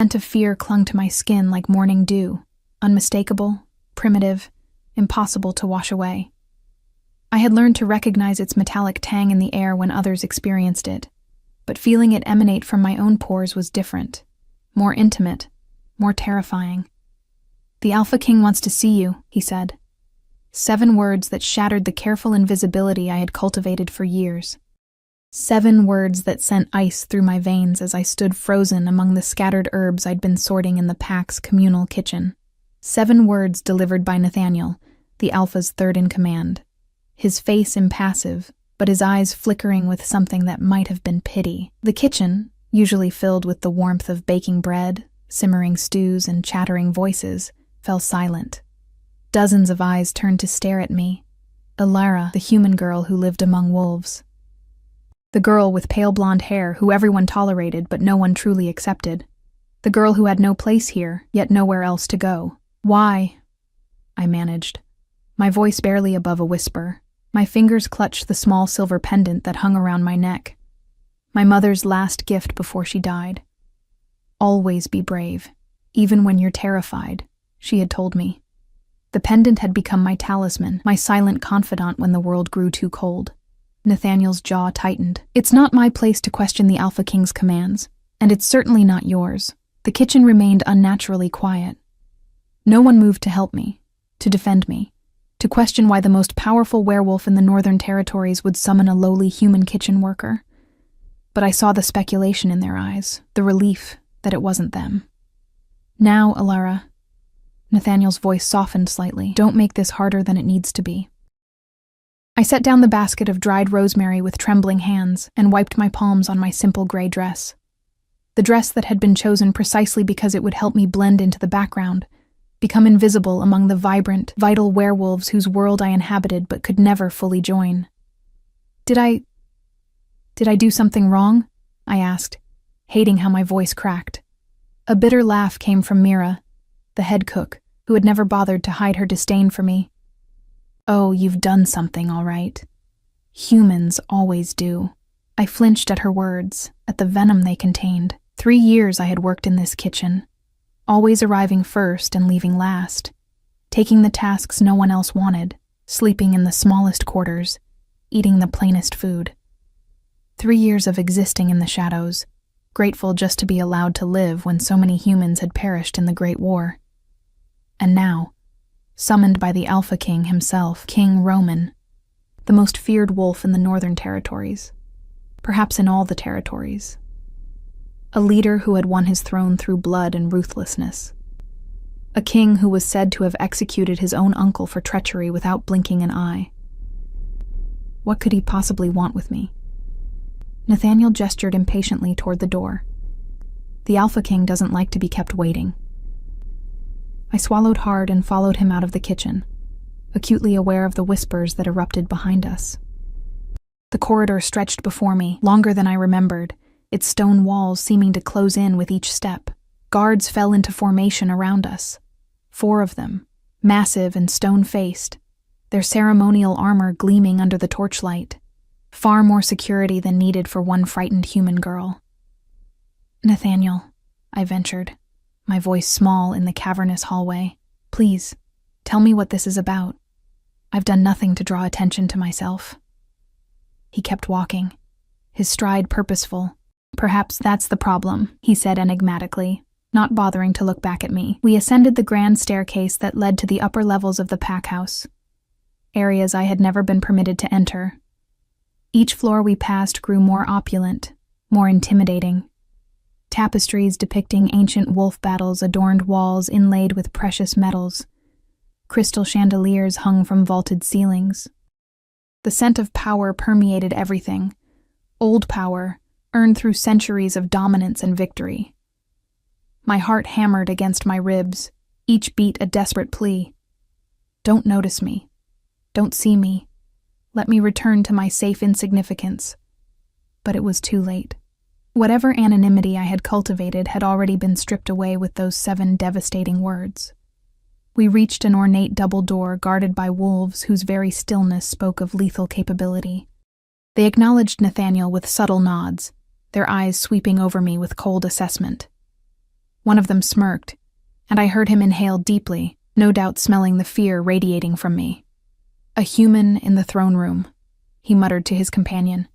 scent of fear clung to my skin like morning dew, unmistakable, primitive, impossible to wash away. I had learned to recognize its metallic tang in the air when others experienced it, but feeling it emanate from my own pores was different, more intimate, more terrifying. "The Alpha King wants to see you," he said. 7 words that shattered the careful invisibility I had cultivated for years. 7 words that sent ice through my veins as I stood frozen among the scattered herbs I'd been sorting in the pack's communal kitchen. 7 words delivered by Nathaniel, the Alpha's third in command. His face impassive, but his eyes flickering with something that might have been pity. The kitchen, usually filled with the warmth of baking bread, simmering stews, and chattering voices, fell silent. Dozens of eyes turned to stare at me. Ilara, the human girl who lived among wolves. The girl with pale blonde hair who everyone tolerated but no one truly accepted. The girl who had no place here, yet nowhere else to go. "Why?" I managed, my voice barely above a whisper. My fingers clutched the small silver pendant that hung around my neck. My mother's last gift before she died. "Always be brave, even when you're terrified," she had told me. The pendant had become my talisman, my silent confidant when the world grew too cold. Nathaniel's jaw tightened. "It's not my place to question the Alpha King's commands, and it's certainly not yours." The kitchen remained unnaturally quiet. No one moved to help me, to defend me, to question why the most powerful werewolf in the Northern Territories would summon a lowly human kitchen worker. But I saw the speculation in their eyes, the relief that it wasn't them. "Now, Ilara," Nathaniel's voice softened slightly, "don't make this harder than it needs to be." I set down the basket of dried rosemary with trembling hands and wiped my palms on my simple gray dress. The dress that had been chosen precisely because it would help me blend into the background, become invisible among the vibrant, vital werewolves whose world I inhabited but could never fully join. Did I do something wrong?" I asked, hating how my voice cracked. A bitter laugh came from Mira, the head cook, who had never bothered to hide her disdain for me. "Oh, you've done something, all right. Humans always do." I flinched at her words, at the venom they contained. 3 years I had worked in this kitchen, always arriving first and leaving last, taking the tasks no one else wanted, sleeping in the smallest quarters, eating the plainest food. 3 years of existing in the shadows, grateful just to be allowed to live when so many humans had perished in the Great War. And now, summoned by the Alpha King himself, King Roman, the most feared wolf in the Northern Territories, perhaps in all the territories. A leader who had won his throne through blood and ruthlessness. A king who was said to have executed his own uncle for treachery without blinking an eye. What could he possibly want with me? Nathaniel gestured impatiently toward the door. The Alpha King doesn't like to be kept waiting. I swallowed hard and followed him out of the kitchen, acutely aware of the whispers that erupted behind us. The corridor stretched before me, longer than I remembered, its stone walls seeming to close in with each step. Guards fell into formation around us. 4 of them, massive and stone-faced, their ceremonial armor gleaming under the torchlight. Far more security than needed for one frightened human girl. "Nathaniel," I ventured, my voice small in the cavernous hallway, "please, tell me what this is about. I've done nothing to draw attention to myself." He kept walking, his stride purposeful. "Perhaps that's the problem," he said enigmatically, not bothering to look back at me. We ascended the grand staircase that led to the upper levels of the pack house, areas I had never been permitted to enter. Each floor we passed grew more opulent, more intimidating. Tapestries depicting ancient wolf battles adorned walls inlaid with precious metals. Crystal chandeliers hung from vaulted ceilings. The scent of power permeated everything. Old power, earned through centuries of dominance and victory. My heart hammered against my ribs, each beat a desperate plea. Don't notice me. Don't see me. Let me return to my safe insignificance. But it was too late. Whatever anonymity I had cultivated had already been stripped away with those 7 devastating words. We reached an ornate double door guarded by wolves whose very stillness spoke of lethal capability. They acknowledged Nathaniel with subtle nods, their eyes sweeping over me with cold assessment. One of them smirked, and I heard him inhale deeply, no doubt smelling the fear radiating from me. "A human in the throne room," he muttered to his companion.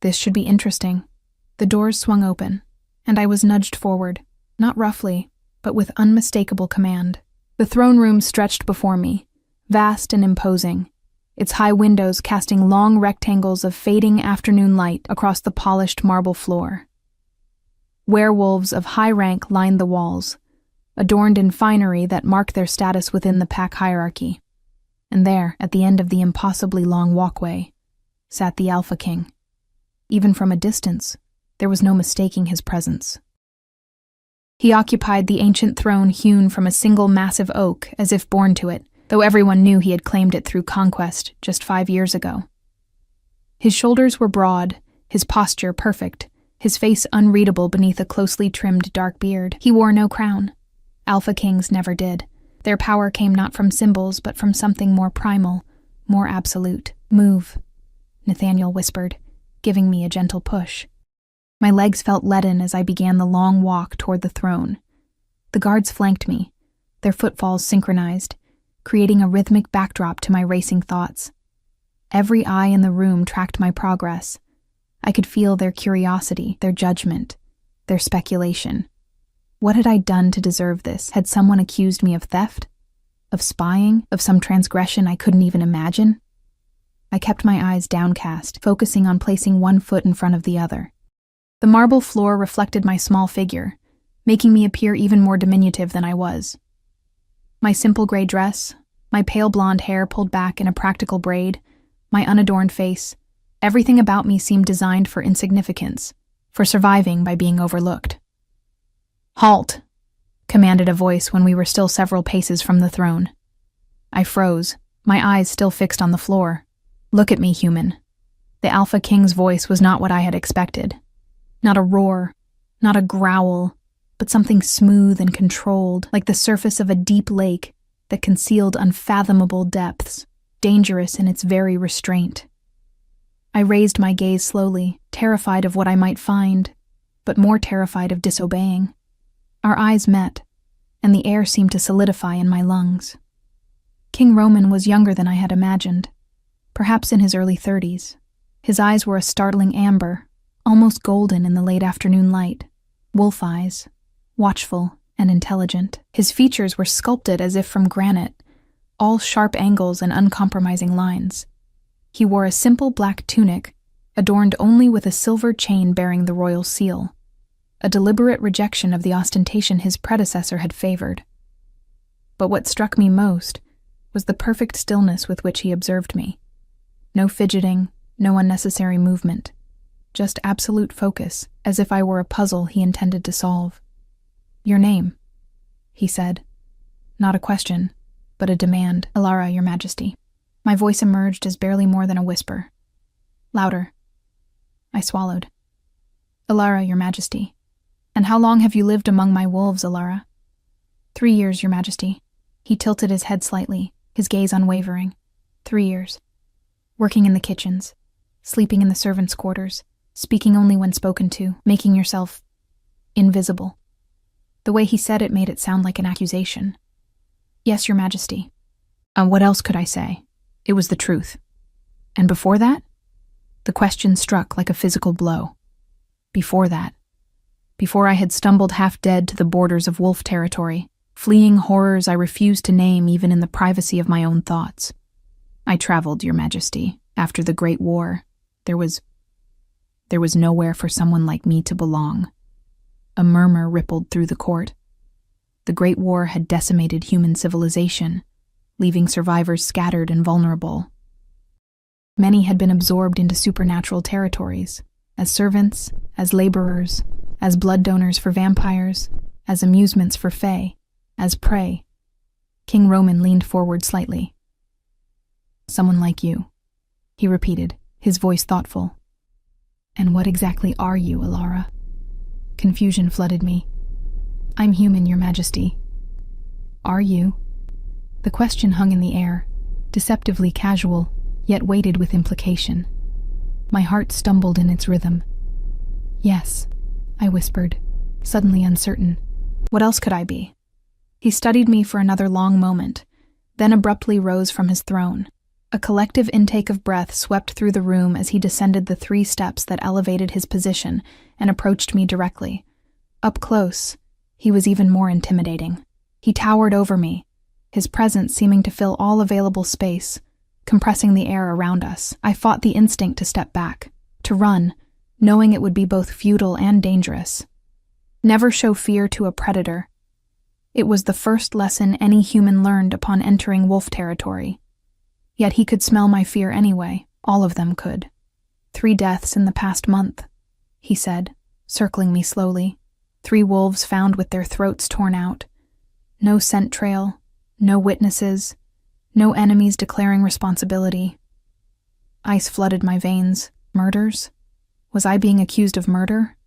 This should be interesting. The doors swung open, and I was nudged forward, not roughly, but with unmistakable command. The throne room stretched before me, vast and imposing, its high windows casting long rectangles of fading afternoon light across the polished marble floor. Werewolves of high rank lined the walls, adorned in finery that marked their status within the pack hierarchy. And there, at the end of the impossibly long walkway, sat the Alpha King. Even from a distance, there was no mistaking his presence. He occupied the ancient throne hewn from a single massive oak as if born to it, though everyone knew he had claimed it through conquest just 5 years ago. His shoulders were broad, his posture perfect, his face unreadable beneath a closely trimmed dark beard. He wore no crown. Alpha Kings never did. Their power came not from symbols, but from something more primal, more absolute. "Move," Nathaniel whispered, giving me a gentle push. My legs felt leaden as I began the long walk toward the throne. The guards flanked me, their footfalls synchronized, creating a rhythmic backdrop to my racing thoughts. Every eye in the room tracked my progress. I could feel their curiosity, their judgment, their speculation. What had I done to deserve this? Had someone accused me of theft? Of spying? Of some transgression I couldn't even imagine? I kept my eyes downcast, focusing on placing one foot in front of the other. The marble floor reflected my small figure, making me appear even more diminutive than I was. My simple gray dress, my pale blonde hair pulled back in a practical braid, my unadorned face, everything about me seemed designed for insignificance, for surviving by being overlooked. "Halt!" commanded a voice when we were still several paces from the throne. I froze, my eyes still fixed on the floor. "Look at me, human." The Alpha King's voice was not what I had expected. Not a roar, not a growl, but something smooth and controlled, like the surface of a deep lake that concealed unfathomable depths, dangerous in its very restraint. I raised my gaze slowly, terrified of what I might find, but more terrified of disobeying. Our eyes met, and the air seemed to solidify in my lungs. King Roman was younger than I had imagined, perhaps in his early 30s. His eyes were a startling amber, almost golden in the late afternoon light, wolf eyes, watchful and intelligent. His features were sculpted as if from granite, all sharp angles and uncompromising lines. He wore a simple black tunic, adorned only with a silver chain bearing the royal seal, a deliberate rejection of the ostentation his predecessor had favored. But what struck me most was the perfect stillness with which he observed me. No fidgeting, no unnecessary movement, just absolute focus, as if I were a puzzle he intended to solve. "Your name," he said. Not a question, but a demand. "Alara, Your Majesty." My voice emerged as barely more than a whisper. Louder. I swallowed. "Alara, Your Majesty. And how long have you lived among my wolves, Alara?" 3 years, Your Majesty." He tilted his head slightly, his gaze unwavering. 3 years. Working in the kitchens, sleeping in the servants' quarters, speaking only when spoken to, making yourself invisible. The way he said it made it sound like an accusation. "Yes, Your Majesty." What else could I say? It was the truth. And before that? The question struck like a physical blow. Before that. Before I had stumbled half dead to the borders of wolf territory, fleeing horrors I refused to name even in the privacy of my own thoughts. I traveled, Your Majesty. After the Great War, there was nowhere for someone like me to belong. A murmur rippled through the court. The Great War had decimated human civilization, leaving survivors scattered and vulnerable. Many had been absorbed into supernatural territories, as servants, as laborers, as blood donors for vampires, as amusements for fae, as prey. King Roman leaned forward slightly. "Someone like you," he repeated, his voice thoughtful. "And what exactly are you, Alara?" Confusion flooded me. "I'm human, Your Majesty." "Are you?" The question hung in the air, deceptively casual, yet weighted with implication. My heart stumbled in its rhythm. "Yes," I whispered, suddenly uncertain. What else could I be? He studied me for another long moment, then abruptly rose from his throne. A collective intake of breath swept through the room as he descended the 3 steps that elevated his position and approached me directly. Up close, he was even more intimidating. He towered over me, his presence seeming to fill all available space, compressing the air around us. I fought the instinct to step back, to run, knowing it would be both futile and dangerous. Never show fear to a predator. It was the first lesson any human learned upon entering wolf territory. Yet he could smell my fear anyway. All of them could. 3 deaths in the past month, he said, circling me slowly. 3 wolves found with their throats torn out. No scent trail, no witnesses, no enemies declaring responsibility. Ice flooded my veins. Murders? Was I being accused of murder?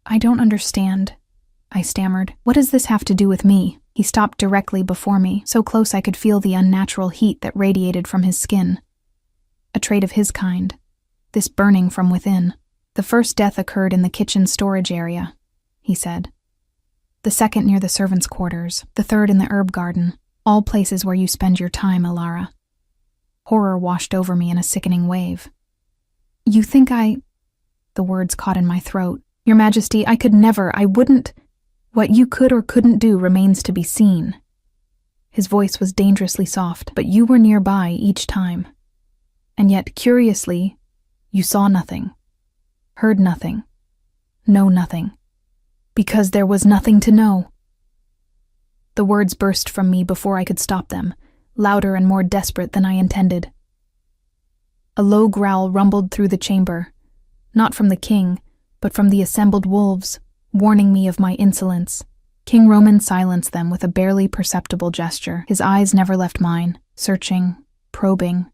I don't understand, I stammered. What does this have to do with me? He stopped directly before me, so close I could feel the unnatural heat that radiated from his skin. A trait of his kind, this burning from within. The first death occurred in the kitchen storage area, he said. The second near the servants' quarters, the third in the herb garden, all places where you spend your time, Ilara. Horror washed over me in a sickening wave. You think The words caught in my throat. Your Majesty, I wouldn't. What you could or couldn't do remains to be seen. His voice was dangerously soft, but you were nearby each time. And yet, curiously, you saw nothing, heard nothing, know nothing. Because there was nothing to know. The words burst from me before I could stop them, louder and more desperate than I intended. A low growl rumbled through the chamber, not from the king, but from the assembled wolves, warning me of my insolence. King Roman silenced them with a barely perceptible gesture. His eyes never left mine, searching, probing,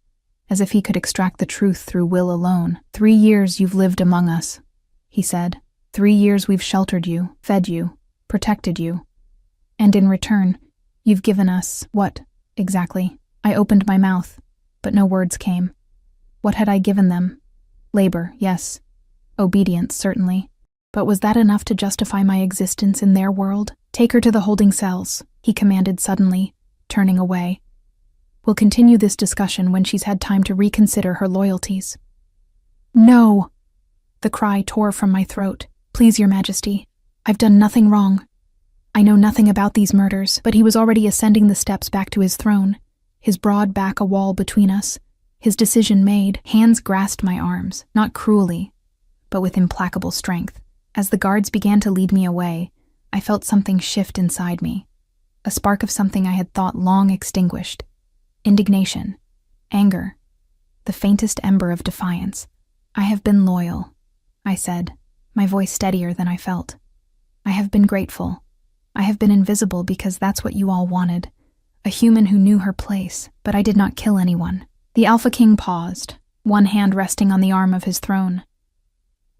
as if he could extract the truth through will alone. 3 years you've lived among us, he said. 3 years we've sheltered you, fed you, protected you. And in return, you've given us what, exactly? I opened my mouth, but no words came. What had I given them? Labor, yes. Obedience, certainly. But was that enough to justify my existence in their world? Take her to the holding cells, he commanded suddenly, turning away. We'll continue this discussion when she's had time to reconsider her loyalties. No! The cry tore from my throat. Please, Your Majesty, I've done nothing wrong. I know nothing about these murders, but he was already ascending the steps back to his throne, his broad back a wall between us. His decision made, hands grasped my arms, not cruelly, but with implacable strength. As the guards began to lead me away, I felt something shift inside me, a spark of something I had thought long extinguished. Indignation, anger, the faintest ember of defiance. I have been loyal, I said, my voice steadier than I felt. I have been grateful. I have been invisible because that's what you all wanted, a human who knew her place, but I did not kill anyone. The Alpha King paused, one hand resting on the arm of his throne.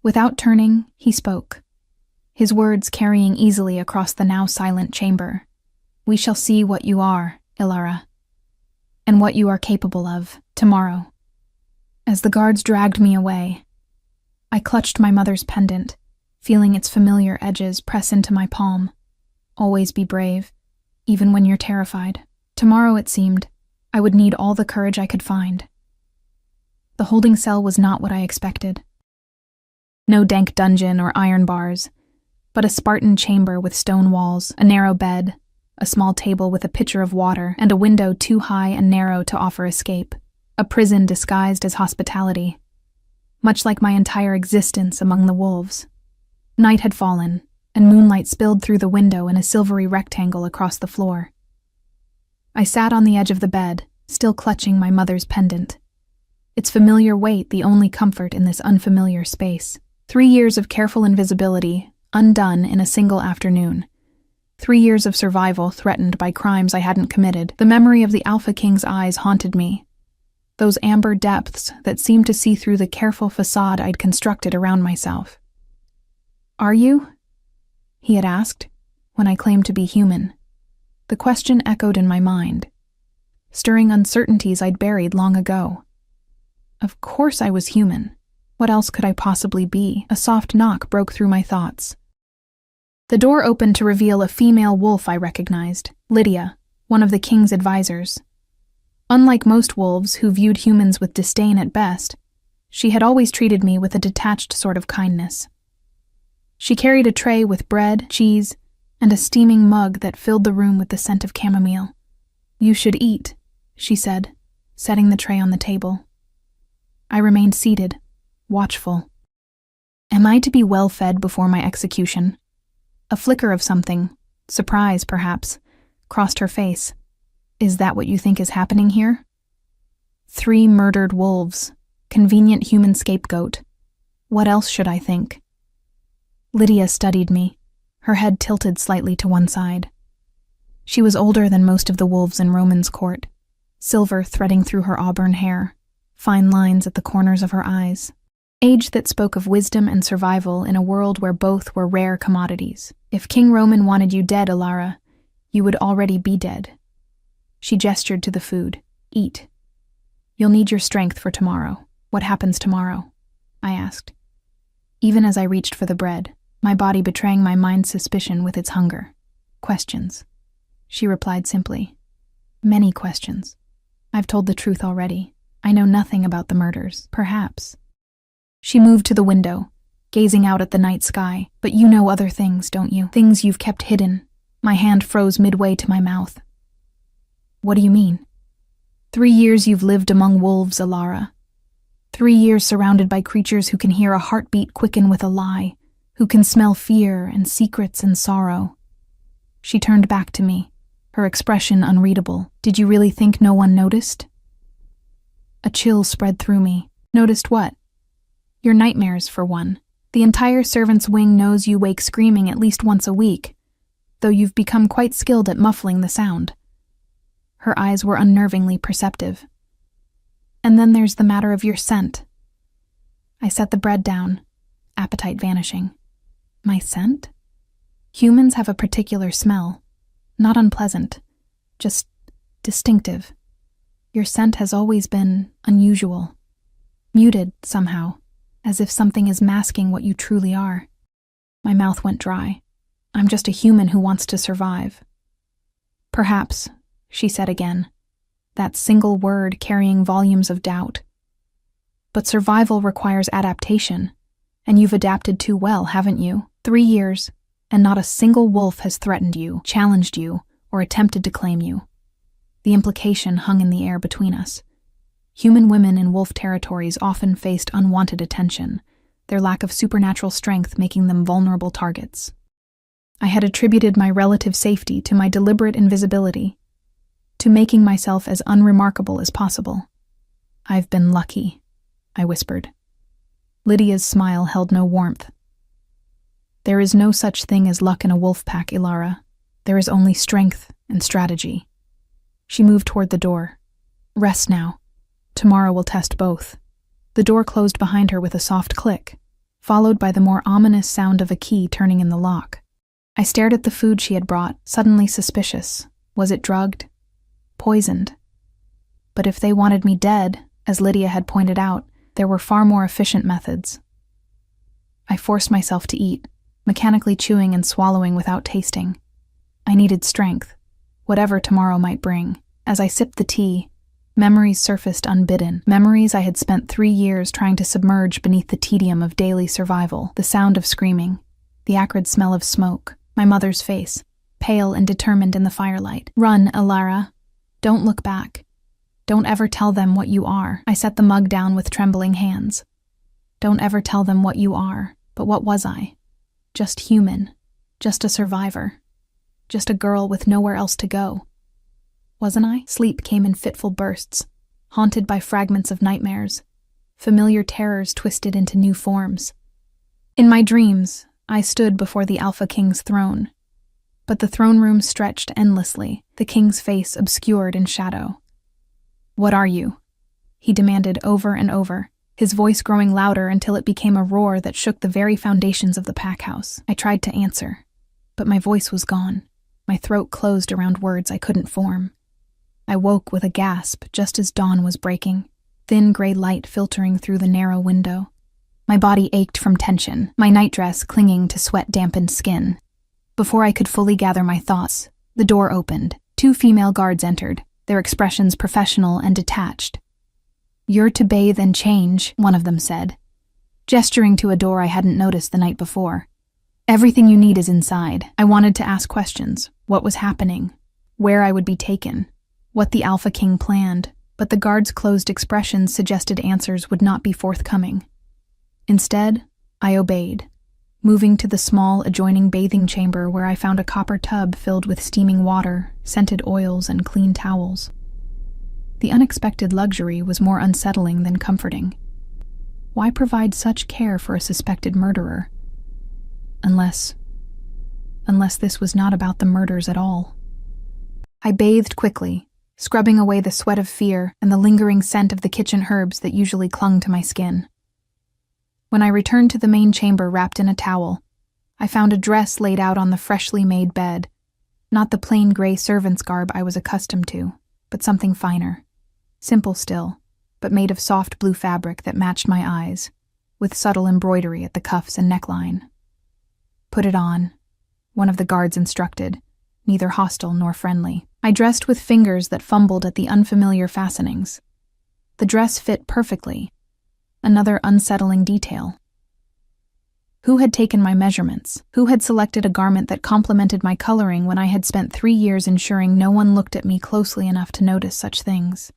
Without turning, he spoke, his words carrying easily across the now silent chamber. We shall see what you are, Ilara, and what you are capable of tomorrow. As the guards dragged me away, I clutched my mother's pendant, feeling its familiar edges press into my palm. Always be brave, even when you're terrified. Tomorrow, it seemed, I would need all the courage I could find. The holding cell was not what I expected. No dank dungeon or iron bars, but a Spartan chamber with stone walls, a narrow bed, a small table with a pitcher of water, and a window too high and narrow to offer escape. A prison disguised as hospitality, much like my entire existence among the wolves. Night had fallen, and moonlight spilled through the window in a silvery rectangle across the floor. I sat on the edge of the bed, still clutching my mother's pendant. Its familiar weight the only comfort in this unfamiliar space. 3 years of careful invisibility, undone in a single afternoon. 3 years of survival threatened by crimes I hadn't committed. The memory of the Alpha King's eyes haunted me. Those amber depths that seemed to see through the careful facade I'd constructed around myself. Are you? He had asked, when I claimed to be human. The question echoed in my mind, stirring uncertainties I'd buried long ago. Of course I was human. What else could I possibly be? A soft knock broke through my thoughts. The door opened to reveal a female wolf I recognized, Lydia, one of the king's advisors. Unlike most wolves who viewed humans with disdain at best, she had always treated me with a detached sort of kindness. She carried a tray with bread, cheese, and a steaming mug that filled the room with the scent of chamomile. "You should eat," she said, setting the tray on the table. I remained seated, watchful. Am I to be well fed before my execution? A flicker of something, surprise perhaps, crossed her face. Is that what you think is happening here? 3 murdered wolves, convenient human scapegoat. What else should I think? Lydia studied me, her head tilted slightly to one side. She was older than most of the wolves in Roman's court, silver threading through her auburn hair, fine lines at the corners of her eyes. Age that spoke of wisdom and survival in a world where both were rare commodities. If King Roman wanted you dead, Alara, you would already be dead. She gestured to the food. Eat. You'll need your strength for tomorrow. What happens tomorrow? I asked. Even as I reached for the bread, my body betraying my mind's suspicion with its hunger. Questions. She replied simply. Many questions. I've told the truth already. I know nothing about the murders, perhaps. She moved to the window, gazing out at the night sky. But you know other things, don't you? Things you've kept hidden. My hand froze midway to my mouth. What do you mean? 3 years you've lived among wolves, Alara. 3 years surrounded by creatures who can hear a heartbeat quicken with a lie, who can smell fear and secrets and sorrow. She turned back to me, her expression unreadable. Did you really think no one noticed? A chill spread through me. Noticed what? Your nightmares, for one. The entire servants' wing knows you wake screaming at least once a week, though you've become quite skilled at muffling the sound. Her eyes were unnervingly perceptive. And then there's the matter of your scent. I set the bread down, appetite vanishing. My scent? Humans have a particular smell, not unpleasant, just distinctive. Your scent has always been unusual, muted somehow, as if something is masking what you truly are. My mouth went dry. I'm just a human who wants to survive. Perhaps, she said again, that single word carrying volumes of doubt. But survival requires adaptation, and you've adapted too well, haven't you? 3 years, and not a single wolf has threatened you, challenged you, or attempted to claim you. The implication hung in the air between us. Human women in wolf territories often faced unwanted attention, their lack of supernatural strength making them vulnerable targets. I had attributed my relative safety to my deliberate invisibility, to making myself as unremarkable as possible. I've been lucky, I whispered. Lydia's smile held no warmth. There is no such thing as luck in a wolf pack, Ilara. There is only strength and strategy. She moved toward the door. Rest now. Tomorrow will test both. The door closed behind her with a soft click, followed by the more ominous sound of a key turning in the lock. I stared at the food she had brought, suddenly suspicious. Was it drugged? Poisoned? But if they wanted me dead, as Lydia had pointed out, there were far more efficient methods. I forced myself to eat, mechanically chewing and swallowing without tasting. I needed strength, whatever tomorrow might bring. As I sipped the tea, memories surfaced unbidden, memories I had spent 3 years trying to submerge beneath the tedium of daily survival, the sound of screaming, the acrid smell of smoke, my mother's face, pale and determined in the firelight. Run, Ilara. Don't look back. Don't ever tell them what you are. I set the mug down with trembling hands. Don't ever tell them what you are. But what was I? Just human. Just a survivor. Just a girl with nowhere else to go. Wasn't I? Sleep came in fitful bursts, haunted by fragments of nightmares, familiar terrors twisted into new forms. In my dreams, I stood before the Alpha King's throne. But the throne room stretched endlessly, the king's face obscured in shadow. What are you? He demanded over and over, his voice growing louder until it became a roar that shook the very foundations of the pack house. I tried to answer, but my voice was gone. My throat closed around words I couldn't form. I woke with a gasp just as dawn was breaking, thin gray light filtering through the narrow window. My body ached from tension, my nightdress clinging to sweat-dampened skin. Before I could fully gather my thoughts, the door opened. 2 female guards entered, their expressions professional and detached. "You're to bathe and change," one of them said, gesturing to a door I hadn't noticed the night before. "Everything you need is inside." I wanted to ask questions. What was happening? Where I would be taken? What the Alpha King planned? But the guards' closed expressions suggested answers would not be forthcoming. Instead, I obeyed, moving to the small adjoining bathing chamber where I found a copper tub filled with steaming water, scented oils, and clean towels. The unexpected luxury was more unsettling than comforting. Why provide such care for a suspected murderer? Unless this was not about the murders at all. I bathed quickly, scrubbing away the sweat of fear and the lingering scent of the kitchen herbs that usually clung to my skin. When I returned to the main chamber wrapped in a towel, I found a dress laid out on the freshly made bed, not the plain gray servant's garb I was accustomed to, but something finer, simple still, but made of soft blue fabric that matched my eyes, with subtle embroidery at the cuffs and neckline. "Put it on," one of the guards instructed, neither hostile nor friendly. I dressed with fingers that fumbled at the unfamiliar fastenings. The dress fit perfectly, another unsettling detail. Who had taken my measurements? Who had selected a garment that complemented my coloring when I had spent 3 years ensuring no one looked at me closely enough to notice such things?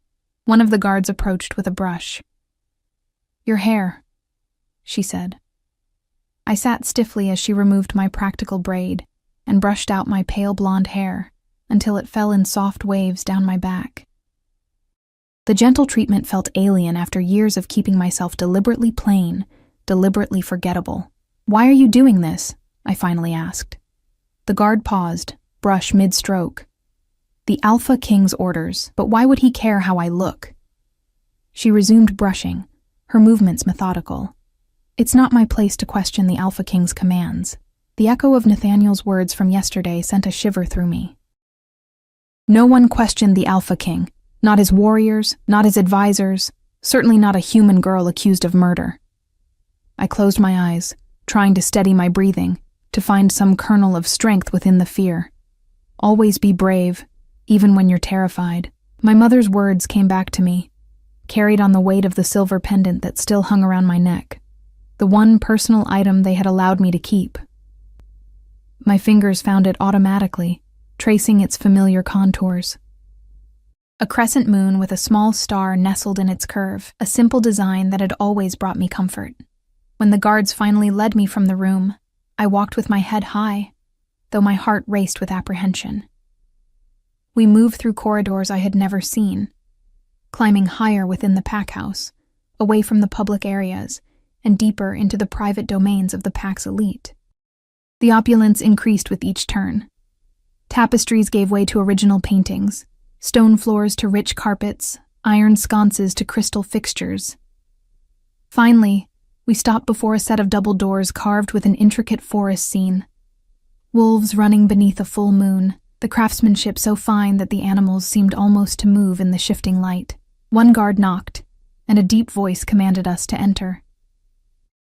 One of the guards approached with a brush. "Your hair," she said. I sat stiffly as she removed my practical braid and brushed out my pale blonde hair until it fell in soft waves down my back. The gentle treatment felt alien after years of keeping myself deliberately plain, deliberately forgettable. "Why are you doing this?" I finally asked. The guard paused, brush mid-stroke. "The Alpha King's orders, but why would he care how I look?" She resumed brushing, her movements methodical. "It's not my place to question the Alpha King's commands." The echo of Nathaniel's words from yesterday sent a shiver through me. No one questioned the Alpha King, not his warriors, not his advisors, certainly not a human girl accused of murder. I closed my eyes, trying to steady my breathing, to find some kernel of strength within the fear. Always be brave, even when you're terrified. My mother's words came back to me, carried on the weight of the silver pendant that still hung around my neck, the one personal item they had allowed me to keep. My fingers found it automatically, tracing its familiar contours. A crescent moon with a small star nestled in its curve, a simple design that had always brought me comfort. When the guards finally led me from the room, I walked with my head high, though my heart raced with apprehension. We moved through corridors I had never seen, climbing higher within the pack house, away from the public areas, and deeper into the private domains of the pack's elite. The opulence increased with each turn. Tapestries gave way to original paintings, stone floors to rich carpets, iron sconces to crystal fixtures. Finally, we stopped before a set of double doors carved with an intricate forest scene. Wolves running beneath a full moon, the craftsmanship so fine that the animals seemed almost to move in the shifting light. One guard knocked, and a deep voice commanded us to enter.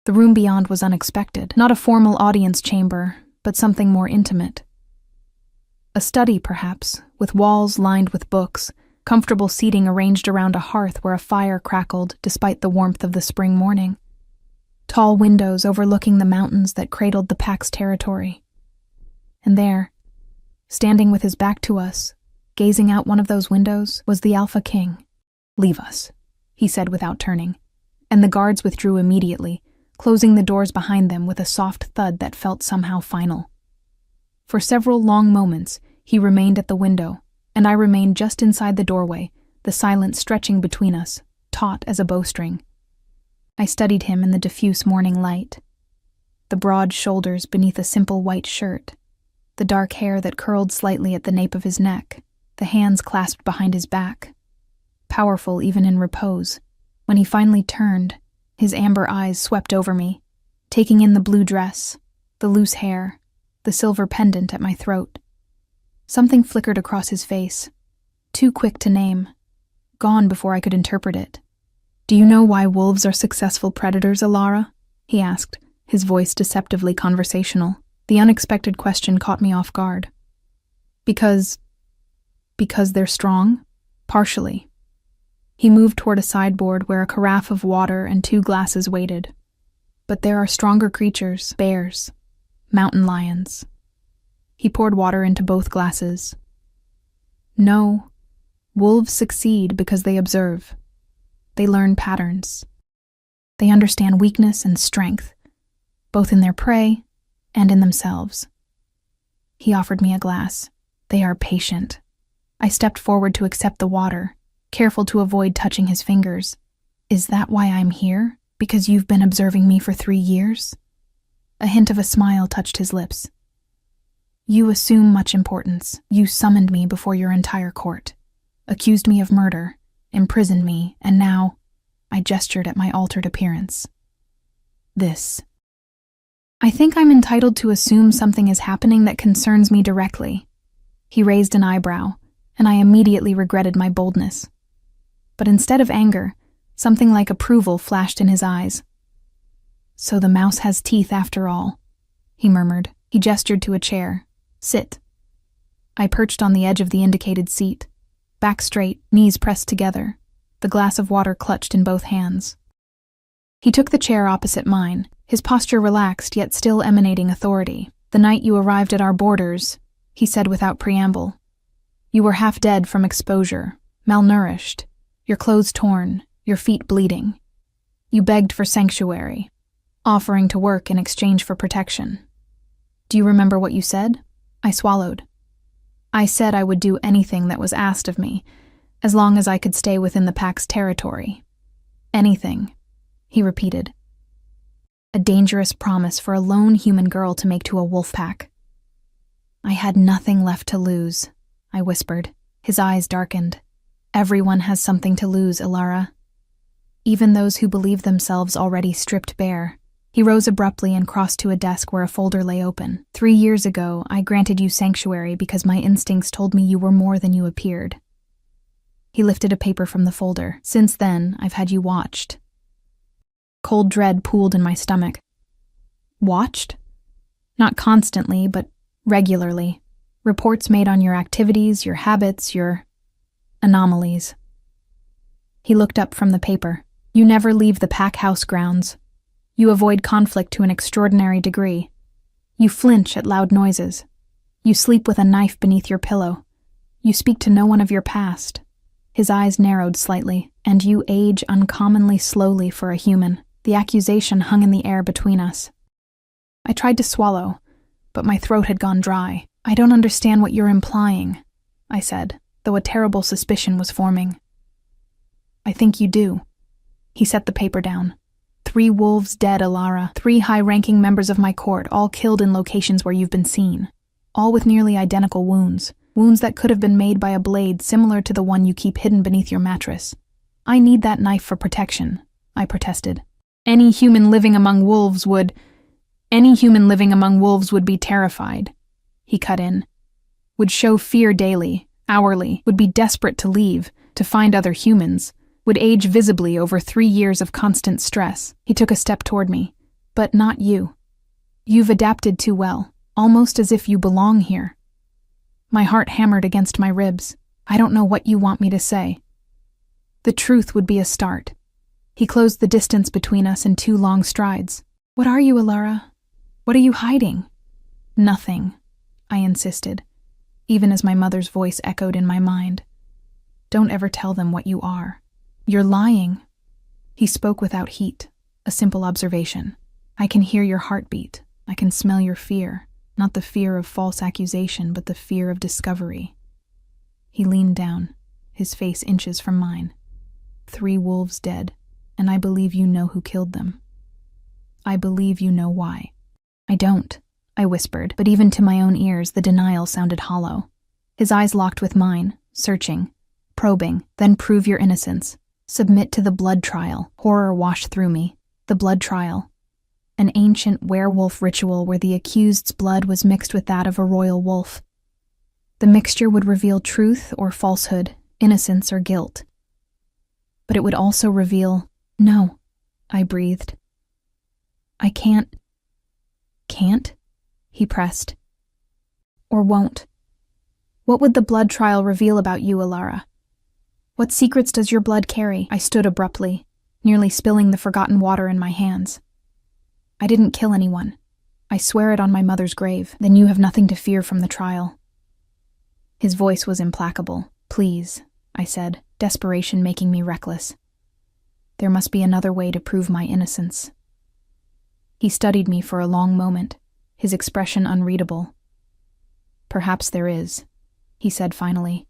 The room beyond was unexpected, not a formal audience chamber, but something more intimate. A study, perhaps, with walls lined with books, comfortable seating arranged around a hearth where a fire crackled despite the warmth of the spring morning. Tall windows overlooking the mountains that cradled the pack's territory. And there, standing with his back to us, gazing out one of those windows, was the Alpha King. "Leave us," he said without turning, and the guards withdrew immediately, closing the doors behind them with a soft thud that felt somehow final. For several long moments, he remained at the window, and I remained just inside the doorway, the silence stretching between us, taut as a bowstring. I studied him in the diffuse morning light. The broad shoulders beneath a simple white shirt, the dark hair that curled slightly at the nape of his neck, the hands clasped behind his back. Powerful even in repose. When he finally turned, his amber eyes swept over me, taking in the blue dress, the loose hair, the silver pendant at my throat. Something flickered across his face, too quick to name, gone before I could interpret it. "Do you know why wolves are successful predators, Alara?" he asked, his voice deceptively conversational. The unexpected question caught me off guard. Because they're strong? Partially. He moved toward a sideboard where a carafe of water and 2 glasses waited. But there are stronger creatures, bears, mountain lions. He poured water into both glasses. No, wolves succeed because they observe. They learn patterns. They understand weakness and strength, both in their prey and in themselves. He offered me a glass. They are patient. I stepped forward to accept the water, careful to avoid touching his fingers. Is that why I'm here? Because you've been observing me for 3 years? A hint of a smile touched his lips. You assume much importance. You summoned me before your entire court, accused me of murder, imprisoned me, and now, I gestured at my altered appearance. This. I think I'm entitled to assume something is happening that concerns me directly. He raised an eyebrow, and I immediately regretted my boldness. But instead of anger, something like approval flashed in his eyes. So the mouse has teeth after all, he murmured. He gestured to a chair. Sit. I perched on the edge of the indicated seat, back straight, knees pressed together, the glass of water clutched in both hands. He took the chair opposite mine, his posture relaxed yet still emanating authority. The night you arrived at our borders, he said without preamble, you were half dead from exposure, malnourished, your clothes torn, your feet bleeding. You begged for sanctuary, offering to work in exchange for protection. Do you remember what you said? I swallowed. I said I would do anything that was asked of me, as long as I could stay within the pack's territory. Anything, he repeated. A dangerous promise for a lone human girl to make to a wolf pack. I had nothing left to lose, I whispered. His eyes darkened. Everyone has something to lose, Ilara. Even those who believe themselves already stripped bare. He rose abruptly and crossed to a desk where a folder lay open. 3 years ago, I granted you sanctuary because my instincts told me you were more than you appeared. He lifted a paper from the folder. Since then, I've had you watched. Cold dread pooled in my stomach. Watched? Not constantly, but regularly. Reports made on your activities, your habits, your anomalies. He looked up from the paper. You never leave the pack house grounds. You avoid conflict to an extraordinary degree. You flinch at loud noises. You sleep with a knife beneath your pillow. You speak to no one of your past. His eyes narrowed slightly, and you age uncommonly slowly for a human. The accusation hung in the air between us. I tried to swallow, but my throat had gone dry. I don't understand what you're implying, I said, though a terrible suspicion was forming. I think you do. He set the paper down. 3 wolves dead, Ilara. 3 high-ranking members of my court, all killed in locations where you've been seen. All with nearly identical wounds. Wounds that could have been made by a blade similar to the one you keep hidden beneath your mattress. I need that knife for protection, I protested. Any human living among wolves would be terrified, he cut in. Would show fear daily, hourly, would be desperate to leave, to find other humans, would age visibly over 3 years of constant stress. He took a step toward me. But not you. You've adapted too well, almost as if you belong here. My heart hammered against my ribs. I don't know what you want me to say. The truth would be a start. He closed the distance between us in 2 long strides. What are you, Ilara? What are you hiding? Nothing, I insisted, even as my mother's voice echoed in my mind. Don't ever tell them what you are. You're lying. He spoke without heat, a simple observation. I can hear your heartbeat. I can smell your fear, not the fear of false accusation, but the fear of discovery. He leaned down, his face inches from mine. 3 wolves dead, and I believe you know who killed them. I believe you know why. I don't, I whispered, but even to my own ears the denial sounded hollow. His eyes locked with mine, searching, probing. Then prove your innocence. Submit to the blood trial. Horror washed through me. The blood trial. An ancient werewolf ritual where the accused's blood was mixed with that of a royal wolf. The mixture would reveal truth or falsehood, innocence or guilt. But it would also reveal, no, I breathed. I can't? he pressed. Or won't. What would the blood trial reveal about you, Alara? What secrets does your blood carry? I stood abruptly, nearly spilling the forgotten water in my hands. I didn't kill anyone. I swear it on my mother's grave. Then you have nothing to fear from the trial. His voice was implacable. Please, I said, desperation making me reckless. There must be another way to prove my innocence. He studied me for a long moment, his expression unreadable. Perhaps there is, he said finally.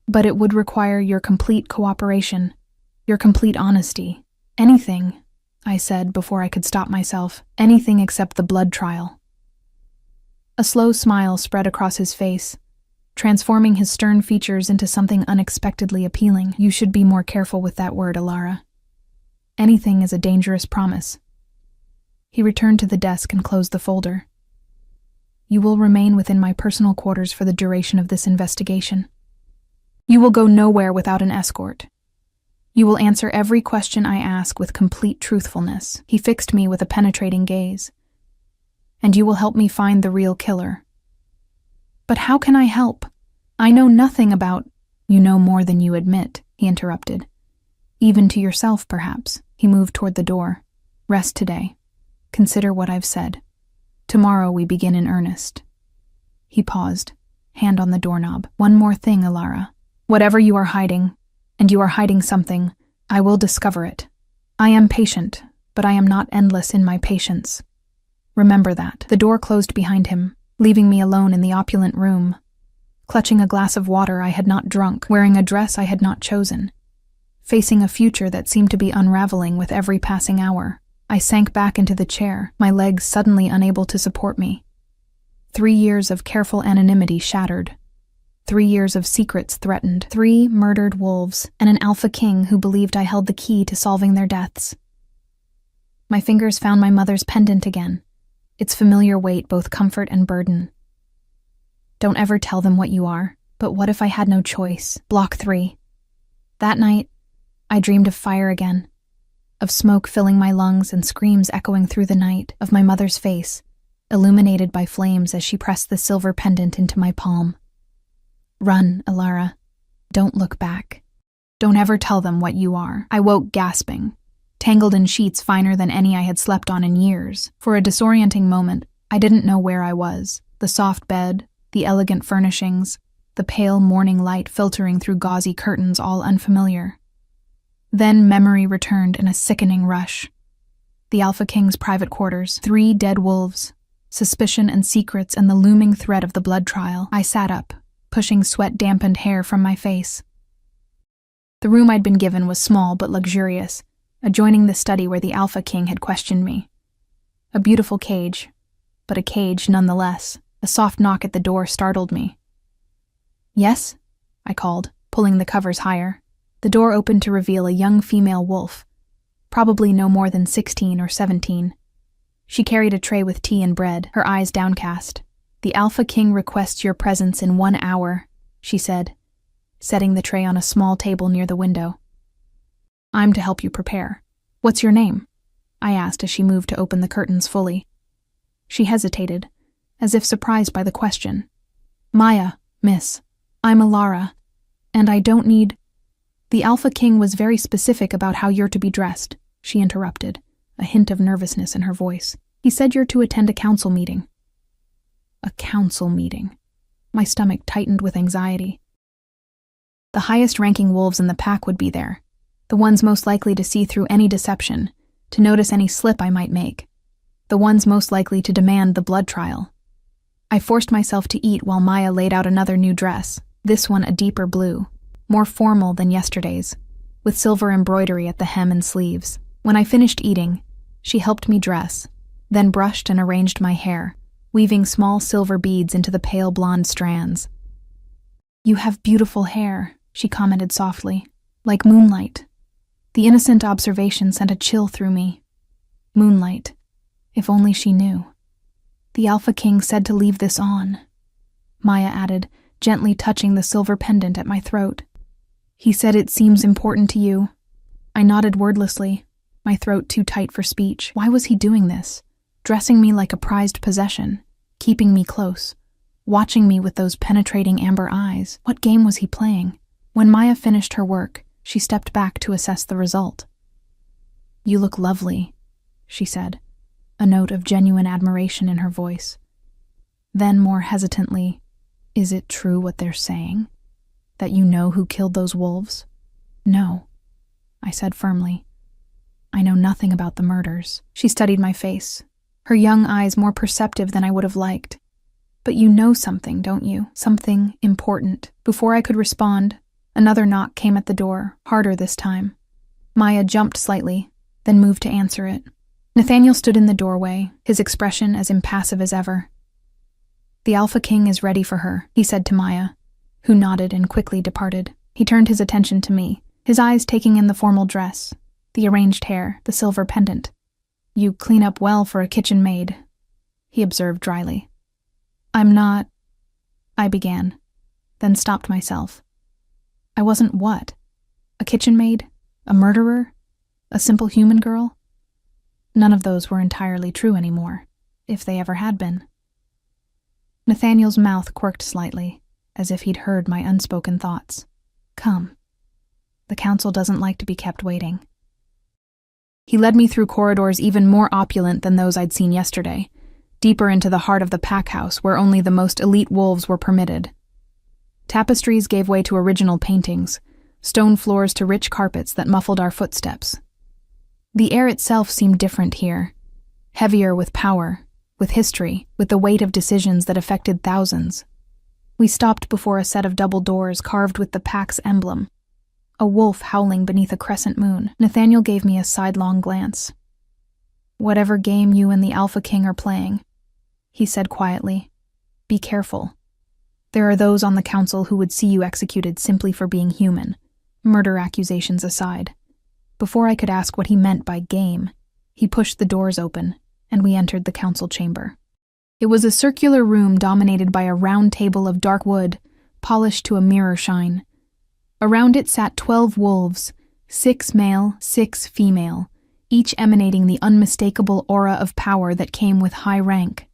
But it would require your complete cooperation, your complete honesty. Anything, I said before I could stop myself, anything except the blood trial. A slow smile spread across his face, transforming his stern features into something unexpectedly appealing. You should be more careful with that word, Alara. Anything is a dangerous promise. He returned to the desk and closed the folder. You will remain within my personal quarters for the duration of this investigation. You will go nowhere without an escort. You will answer every question I ask with complete truthfulness. He fixed me with a penetrating gaze. And you will help me find the real killer. But how can I help? I know nothing about— You know more than you admit, he interrupted. Even to yourself, perhaps. He moved toward the door. Rest today. Consider what I've said. Tomorrow we begin in earnest. He paused, hand on the doorknob. One more thing, Alara. Whatever you are hiding, and you are hiding something, I will discover it. I am patient, but I am not endless in my patience. Remember that. The door closed behind him, leaving me alone in the opulent room, clutching a glass of water I had not drunk, wearing a dress I had not chosen, facing a future that seemed to be unraveling with every passing hour. I sank back into the chair, my legs suddenly unable to support me. 3 years of careful anonymity shattered. 3 years of secrets threatened. 3 murdered wolves, and an alpha king who believed I held the key to solving their deaths. My fingers found my mother's pendant again, its familiar weight both comfort and burden. Don't ever tell them what you are, but what if I had no choice? Block 3. That night, I dreamed of fire again, of smoke filling my lungs and screams echoing through the night, of my mother's face, illuminated by flames as she pressed the silver pendant into my palm. Run, Alara. Don't look back. Don't ever tell them what you are. I woke gasping, tangled in sheets finer than any I had slept on in years. For a disorienting moment, I didn't know where I was. The soft bed, the elegant furnishings, the pale morning light filtering through gauzy curtains, all unfamiliar. Then memory returned in a sickening rush. The Alpha King's private quarters, 3 dead wolves, suspicion and secrets, and the looming threat of the blood trial. I sat up, pushing sweat-dampened hair from my face. The room I'd been given was small but luxurious, adjoining the study where the Alpha King had questioned me. A beautiful cage, but a cage nonetheless. A soft knock at the door startled me. Yes? I called, pulling the covers higher. The door opened to reveal a young female wolf, probably no more than 16 or 17. She carried a tray with tea and bread, her eyes downcast. The Alpha King requests your presence in 1 hour, she said, setting the tray on a small table near the window. I'm to help you prepare. What's your name? I asked as she moved to open the curtains fully. She hesitated, as if surprised by the question. Maya, miss. I'm Alara, and I don't need— The Alpha King was very specific about how you're to be dressed, she interrupted, a hint of nervousness in her voice. He said you're to attend a council meeting. A council meeting. My stomach tightened with anxiety. The highest-ranking wolves in the pack would be there, the ones most likely to see through any deception, to notice any slip I might make, the ones most likely to demand the blood trial. I forced myself to eat while Maya laid out another new dress, this one a deeper blue, more formal than yesterday's, with silver embroidery at the hem and sleeves. When I finished eating, she helped me dress, then brushed and arranged my hair, weaving small silver beads into the pale blonde strands. You have beautiful hair, she commented softly, like moonlight. The innocent observation sent a chill through me. Moonlight, if only she knew. The Alpha King said to leave this on, Maya added, gently touching the silver pendant at my throat. He said it seems important to you. I nodded wordlessly, my throat too tight for speech. Why was he doing this? Dressing me like a prized possession, keeping me close, watching me with those penetrating amber eyes. What game was he playing? When Maya finished her work, she stepped back to assess the result. "You look lovely," she said, a note of genuine admiration in her voice. Then, more hesitantly, "Is it true what they're saying? That you know who killed those wolves?" "No," I said firmly. "I know nothing about the murders." She studied my face, her young eyes more perceptive than I would have liked. "But you know something, don't you? Something important." Before I could respond, another knock came at the door, harder this time. Maya jumped slightly, then moved to answer it. Nathaniel stood in the doorway, his expression as impassive as ever. "The Alpha King is ready for her," he said to Maya, who nodded and quickly departed. He turned his attention to me, his eyes taking in the formal dress, the arranged hair, the silver pendant. "You clean up well for a kitchen maid," he observed dryly. "I'm not," I began, then stopped myself. I wasn't what? A kitchen maid? A murderer? A simple human girl? None of those were entirely true anymore, if they ever had been. Nathaniel's mouth quirked slightly, as if he'd heard my unspoken thoughts. "Come. The council doesn't like to be kept waiting." He led me through corridors even more opulent than those I'd seen yesterday, deeper into the heart of the pack house where only the most elite wolves were permitted. Tapestries gave way to original paintings, stone floors to rich carpets that muffled our footsteps. The air itself seemed different here, heavier with power, with history, with the weight of decisions that affected thousands. We stopped before a set of double doors carved with the pack's emblem, a wolf howling beneath a crescent moon. Nathaniel gave me a sidelong glance. "Whatever game you and the Alpha King are playing," he said quietly, "be careful. There are those on the council who would see you executed simply for being human, murder accusations aside." Before I could ask what he meant by game, he pushed the doors open, and we entered the council chamber. It was a circular room dominated by a round table of dark wood, polished to a mirror shine. Around it sat 12 wolves, 6 male, 6 female, each emanating the unmistakable aura of power that came with high rank.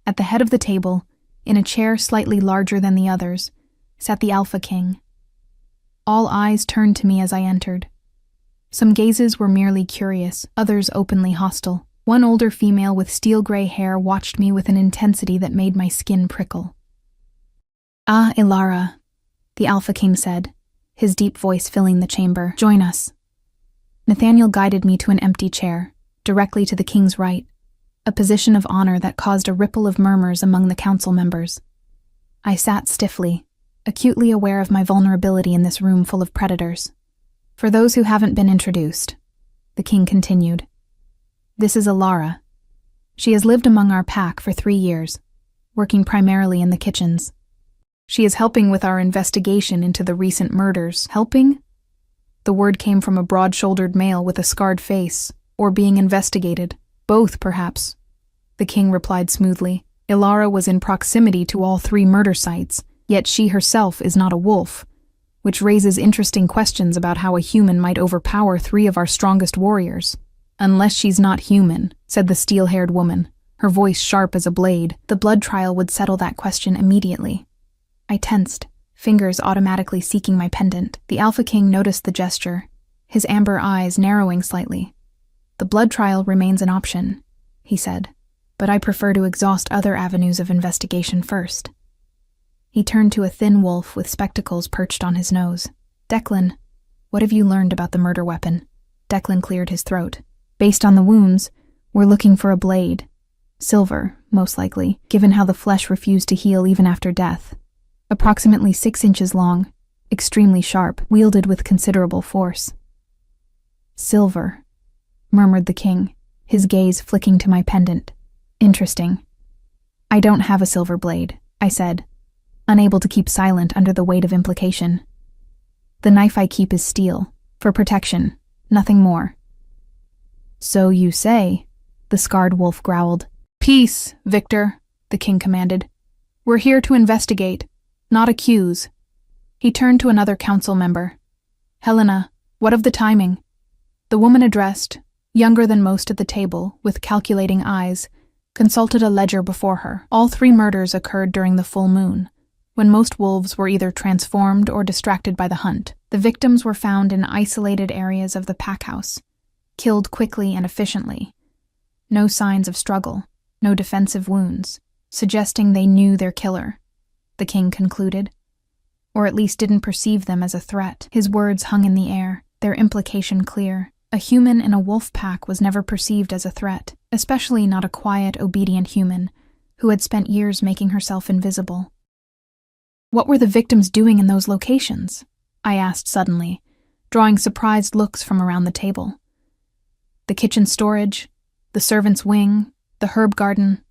At the head of the table, in a chair slightly larger than the others, sat the Alpha King. All eyes turned to me as I entered. Some gazes were merely curious, others openly hostile. One older female with steel-gray hair watched me with an intensity that made my skin prickle. "Ah, Ilara," the Alpha King said, his deep voice filling the chamber. "Join us." Nathaniel guided me to an empty chair, directly to the king's right, a position of honor that caused a ripple of murmurs among the council members. I sat stiffly, acutely aware of my vulnerability in this room full of predators. "For those who haven't been introduced," the king continued, "this is Ilara. She has lived among our pack for 3 years, working primarily in the kitchens. She is helping with our investigation into the recent murders." Helping? The word came from a broad-shouldered male with a scarred face, or being investigated. Both, perhaps. The king replied smoothly. "Ilara was in proximity to all 3 murder sites, yet she herself is not a wolf, which raises interesting questions about how a human might overpower 3 of our strongest warriors." "Unless she's not human," said the steel-haired woman, her voice sharp as a blade. The blood trial would settle that question immediately. I tensed, fingers automatically seeking my pendant. The Alpha King noticed the gesture, his amber eyes narrowing slightly. "The blood trial remains an option," he said, "but I prefer to exhaust other avenues of investigation first." He turned to a thin wolf with spectacles perched on his nose. "Declan, what have you learned about the murder weapon?" Declan cleared his throat. "Based on the wounds, we're looking for a blade. Silver, most likely, given how the flesh refused to heal even after death. Approximately 6 inches long, extremely sharp, wielded with considerable force." "Silver," murmured the king, his gaze flicking to my pendant. "Interesting." "I don't have a silver blade," I said, unable to keep silent under the weight of implication. "The knife I keep is steel, for protection, nothing more." "So you say," the scarred wolf growled. "Peace, Victor," the king commanded. "We're here to investigate, not accuse." He turned to another council member. "Helena, what of the timing?" The woman addressed, younger than most at the table, with calculating eyes, consulted a ledger before her. All 3 murders occurred during the full moon, when most wolves were either transformed or distracted by the hunt. The victims were found in isolated areas of the pack house, killed quickly and efficiently. No signs of struggle, no defensive wounds, suggesting they knew their killer, the king concluded, or at least didn't perceive them as a threat. His words hung in the air, their implication clear. A human in a wolf pack was never perceived as a threat, especially not a quiet, obedient human who had spent years making herself invisible. What were the victims doing in those locations? I asked suddenly, drawing surprised looks from around the table. The kitchen storage, the servants' wing, the herb garden.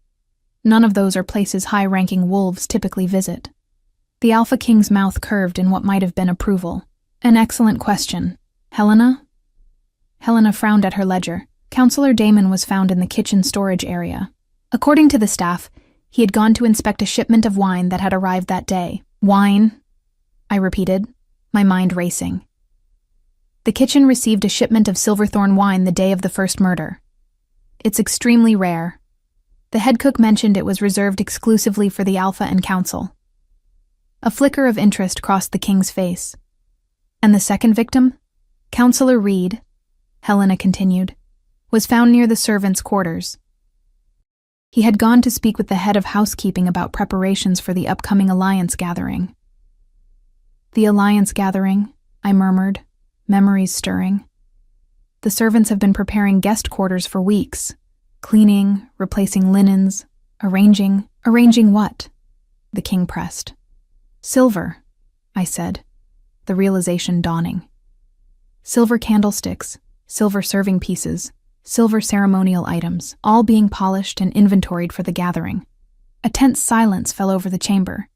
None of those are places high-ranking wolves typically visit. The Alpha King's mouth curved in what might have been approval. An excellent question. Helena? Helena frowned at her ledger. Counselor Damon was found in the kitchen storage area. According to the staff, he had gone to inspect a shipment of wine that had arrived that day. Wine? I repeated, my mind racing. The kitchen received a shipment of Silverthorn wine the day of the first murder. It's extremely rare. The head cook mentioned it was reserved exclusively for the Alpha and Council. A flicker of interest crossed the king's face. And the second victim? Counselor Reed, Helena continued, was found near the servants' quarters. He had gone to speak with the head of housekeeping about preparations for the upcoming Alliance gathering. The Alliance gathering, I murmured, memories stirring. The servants have been preparing guest quarters for weeks, cleaning, replacing linens, arranging what? The king pressed. Silver, I said, the realization dawning. Silver candlesticks, silver serving pieces, silver ceremonial items, all being polished and inventoried for the gathering. A tense silence fell over the chamber.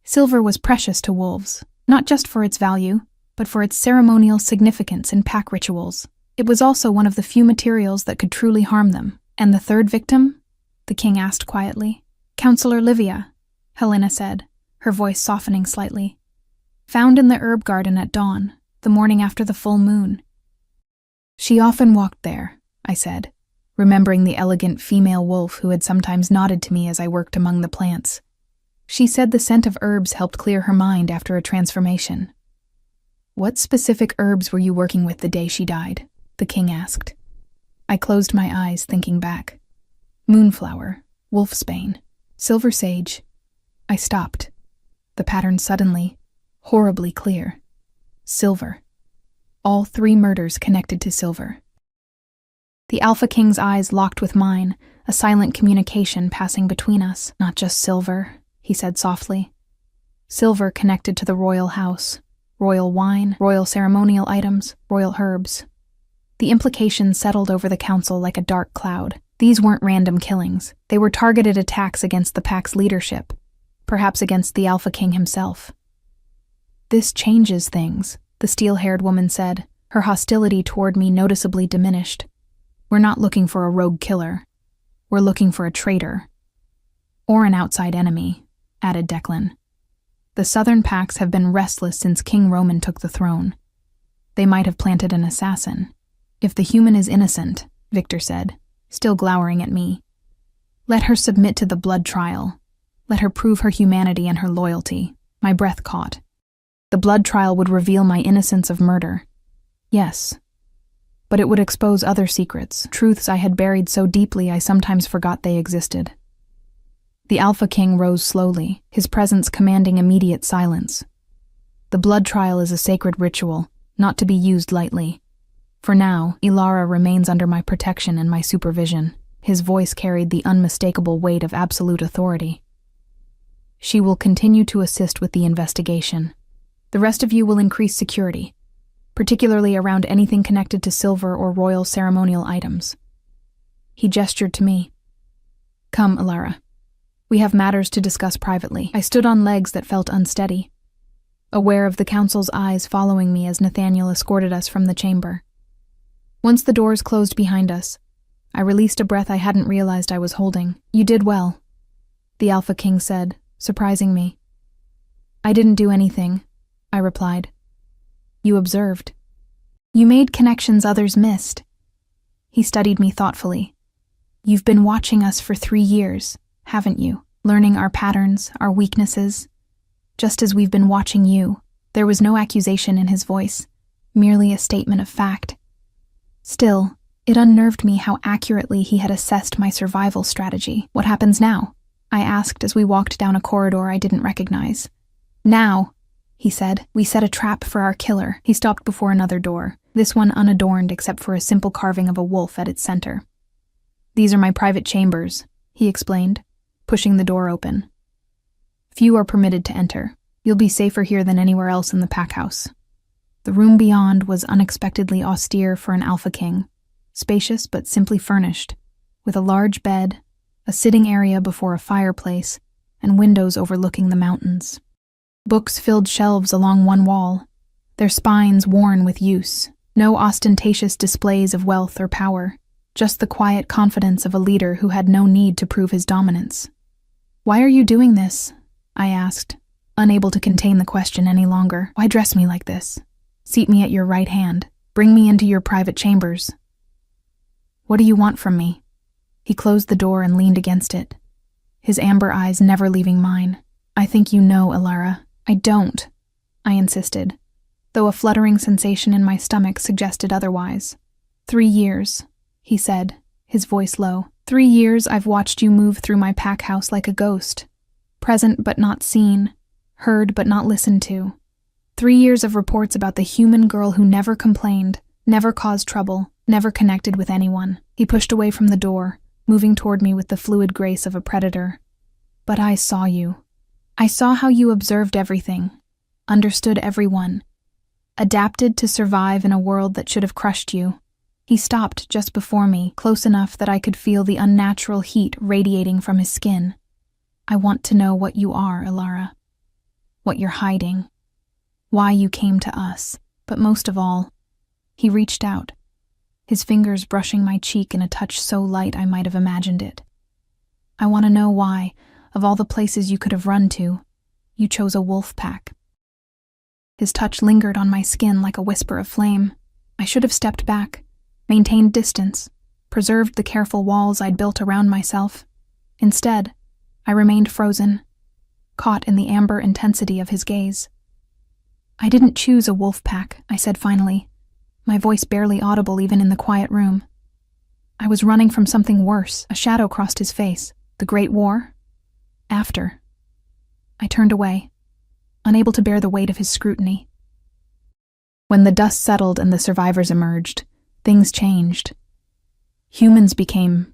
Silver was precious to wolves, not just for its value, but for its ceremonial significance in pack rituals. It was also one of the few materials that could truly harm them. And the third victim? The king asked quietly. Counselor Livia, Helena said, her voice softening slightly. Found in the herb garden at dawn, the morning after the full moon. She often walked there, I said, remembering the elegant female wolf who had sometimes nodded to me as I worked among the plants. She said the scent of herbs helped clear her mind after a transformation. What specific herbs were you working with the day she died? The king asked. I closed my eyes, thinking back. Moonflower, wolfsbane, silver sage. I stopped. The pattern suddenly, horribly clear. Silver. All 3 murders connected to silver. The Alpha King's eyes locked with mine, a silent communication passing between us. Not just silver, he said softly. Silver connected to the royal house. Royal wine, royal ceremonial items, royal herbs. The implications settled over the council like a dark cloud. These weren't random killings. They were targeted attacks against the pack's leadership, perhaps against the Alpha King himself. This changes things, the steel-haired woman said, her hostility toward me noticeably diminished. We're not looking for a rogue killer. We're looking for a traitor. Or an outside enemy, added Declan. The southern packs have been restless since King Roman took the throne. They might have planted an assassin. If the human is innocent, Victor said, still glowering at me, let her submit to the blood trial. Let her prove her humanity and her loyalty. My breath caught. The blood trial would reveal my innocence of murder. Yes. But it would expose other secrets, truths I had buried so deeply I sometimes forgot they existed. The Alpha King rose slowly, his presence commanding immediate silence. The blood trial is a sacred ritual, not to be used lightly. For now, Ilara remains under my protection and my supervision. His voice carried the unmistakable weight of absolute authority. She will continue to assist with the investigation. The rest of you will increase security, particularly around anything connected to silver or royal ceremonial items. He gestured to me. Come, Ilara. We have matters to discuss privately. I stood on legs that felt unsteady, aware of the council's eyes following me as Nathaniel escorted us from the chamber. Once the doors closed behind us, I released a breath I hadn't realized I was holding. You did well, the Alpha King said, surprising me. I didn't do anything, I replied. You observed. You made connections others missed. He studied me thoughtfully. You've been watching us for 3 years, haven't you? Learning our patterns, our weaknesses. Just as we've been watching you." There was no accusation in his voice, merely a statement of fact. Still, it unnerved me how accurately he had assessed my survival strategy. "What happens now?" I asked as we walked down a corridor I didn't recognize. "Now," he said, "we set a trap for our killer." He stopped before another door, this one unadorned except for a simple carving of a wolf at its center. "These are my private chambers," he explained, pushing the door open. "Few are permitted to enter. You'll be safer here than anywhere else in the pack house." The room beyond was unexpectedly austere for an alpha king, spacious but simply furnished, with a large bed, a sitting area before a fireplace, and windows overlooking the mountains. Books filled shelves along one wall, their spines worn with use. No ostentatious displays of wealth or power, just the quiet confidence of a leader who had no need to prove his dominance. "Why are you doing this?" I asked, unable to contain the question any longer. "Why dress me like this? Seat me at your right hand. Bring me into your private chambers. What do you want from me?" He closed the door and leaned against it, his amber eyes never leaving mine. "I think you know, Ilara." "I don't," I insisted, though a fluttering sensation in my stomach suggested otherwise. 3 years, he said, his voice low. 3 years I've watched you move through my pack house like a ghost, present but not seen, heard but not listened to. 3 years of reports about the human girl who never complained, never caused trouble, never connected with anyone. He pushed away from the door, moving toward me with the fluid grace of a predator. "But I saw you. I saw how you observed everything, understood everyone, adapted to survive in a world that should have crushed you." He stopped just before me, close enough that I could feel the unnatural heat radiating from his skin. "I want to know what you are, Ilara. What you're hiding. Why you came to us. But most of all," he reached out, his fingers brushing my cheek in a touch so light I might have imagined it. "I want to know why, of all the places you could have run to, you chose a wolf pack." His touch lingered on my skin like a whisper of flame. I should have stepped back, maintained distance, preserved the careful walls I'd built around myself. Instead, I remained frozen, caught in the amber intensity of his gaze. "I didn't choose a wolf pack," I said finally, my voice barely audible even in the quiet room. "I was running from something worse." A shadow crossed his face. "The Great War?" "After." I turned away, unable to bear the weight of his scrutiny. When the dust settled and the survivors emerged, things changed. Humans became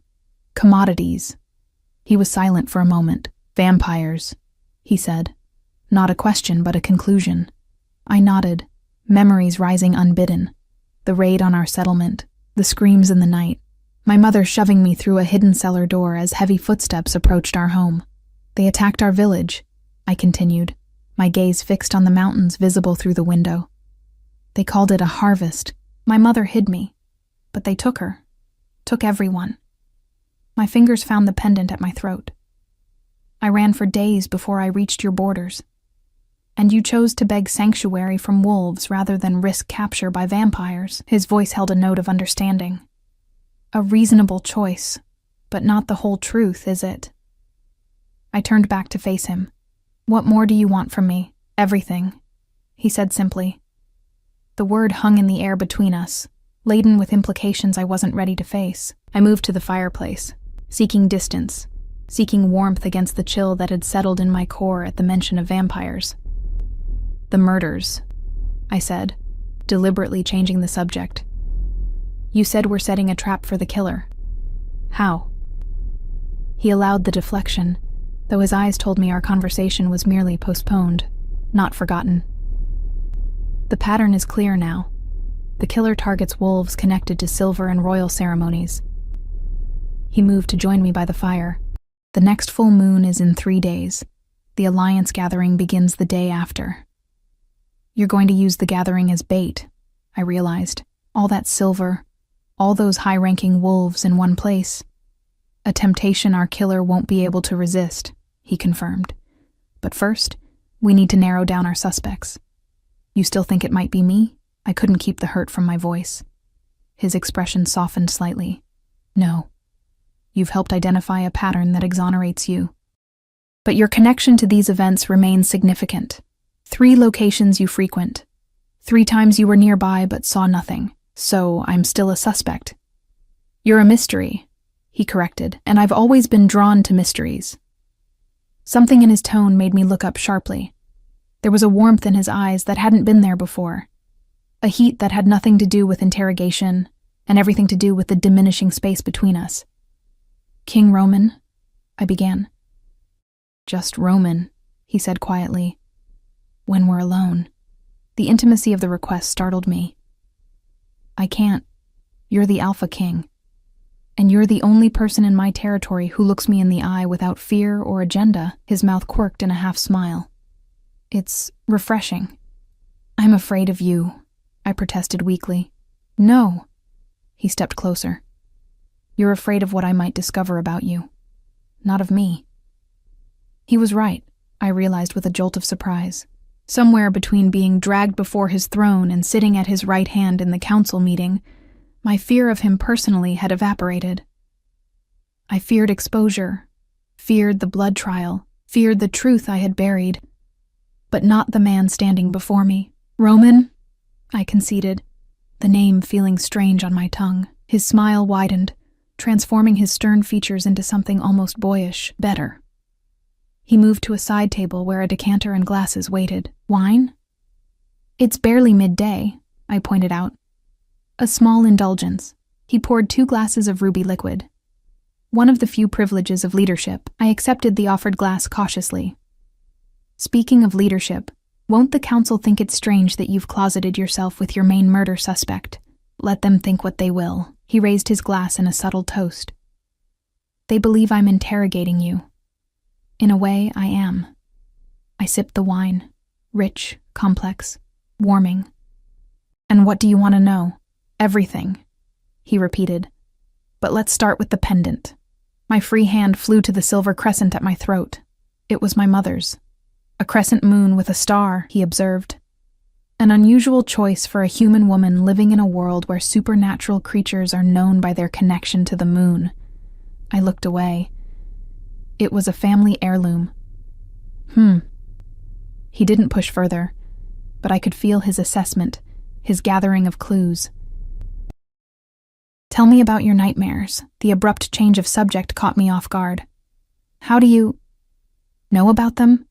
commodities. He was silent for a moment. "Vampires," he said. Not a question, but a conclusion. I nodded, memories rising unbidden. The raid on our settlement, the screams in the night, my mother shoving me through a hidden cellar door as heavy footsteps approached our home. "They attacked our village," I continued, my gaze fixed on the mountains visible through the window. "They called it a harvest. My mother hid me, but they took her, took everyone." My fingers found the pendant at my throat. "I ran for days before I reached your borders. And you chose to beg sanctuary from wolves rather than risk capture by vampires." His voice held a note of understanding. "A reasonable choice, but not the whole truth, is it?" I turned back to face him. "What more do you want from me?" "Everything," he said simply. The word hung in the air between us, laden with implications I wasn't ready to face. I moved to the fireplace, seeking distance, seeking warmth against the chill that had settled in my core at the mention of vampires. "The murders," I said, deliberately changing the subject. "You said we're setting a trap for the killer. How?" He allowed the deflection, though his eyes told me our conversation was merely postponed, not forgotten. "The pattern is clear now. The killer targets wolves connected to silver and royal ceremonies." He moved to join me by the fire. "The next full moon is in 3 days. The alliance gathering begins the day after." "You're going to use the gathering as bait," I realized. "All that silver, all those high-ranking wolves in one place. A temptation our killer won't be able to resist," he confirmed. "But first, we need to narrow down our suspects." "You still think it might be me?" I couldn't keep the hurt from my voice. His expression softened slightly. "No. You've helped identify a pattern that exonerates you. But your connection to these events remains significant. 3 locations you frequent. 3 times you were nearby but saw nothing. So I'm still a suspect. You're a mystery, he corrected, and I've always been drawn to mysteries. Something in his tone made me look up sharply. There was a warmth in his eyes that hadn't been there before. A heat that had nothing to do with interrogation and everything to do with the diminishing space between us. King Roman, I began. Just Roman, he said quietly. When we're alone. The intimacy of the request startled me. I can't. You're the Alpha King. And you're the only person in my territory who looks me in the eye without fear or agenda. His mouth quirked in a half smile. It's refreshing. I'm afraid of you, I protested weakly. No. He stepped closer. You're afraid of what I might discover about you. Not of me. He was right, I realized with a jolt of surprise. Somewhere between being dragged before his throne and sitting at his right hand in the council meeting, my fear of him personally had evaporated. I feared exposure, feared the blood trial, feared the truth I had buried, but not the man standing before me. Roman, I conceded, the name feeling strange on my tongue. His smile widened, transforming his stern features into something almost boyish. Better. He moved to a side table where a decanter and glasses waited. Wine? It's barely midday, I pointed out. A small indulgence. He poured 2 glasses of ruby liquid. One of the few privileges of leadership, I accepted the offered glass cautiously. Speaking of leadership, won't the council think it's strange that you've closeted yourself with your main murder suspect? Let them think what they will. He raised his glass in a subtle toast. They believe I'm interrogating you. In a way, I am. I sipped the wine. Rich, complex, warming. And what do you want to know? Everything, he repeated. But let's start with the pendant. My free hand flew to the silver crescent at my throat. It was my mother's. A crescent moon with a star, he observed. An unusual choice for a human woman living in a world where supernatural creatures are known by their connection to the moon. I looked away. It was a family heirloom. He didn't push further, but I could feel his assessment, his gathering of clues. Tell me about your nightmares. The abrupt change of subject caught me off guard. How do you know about them?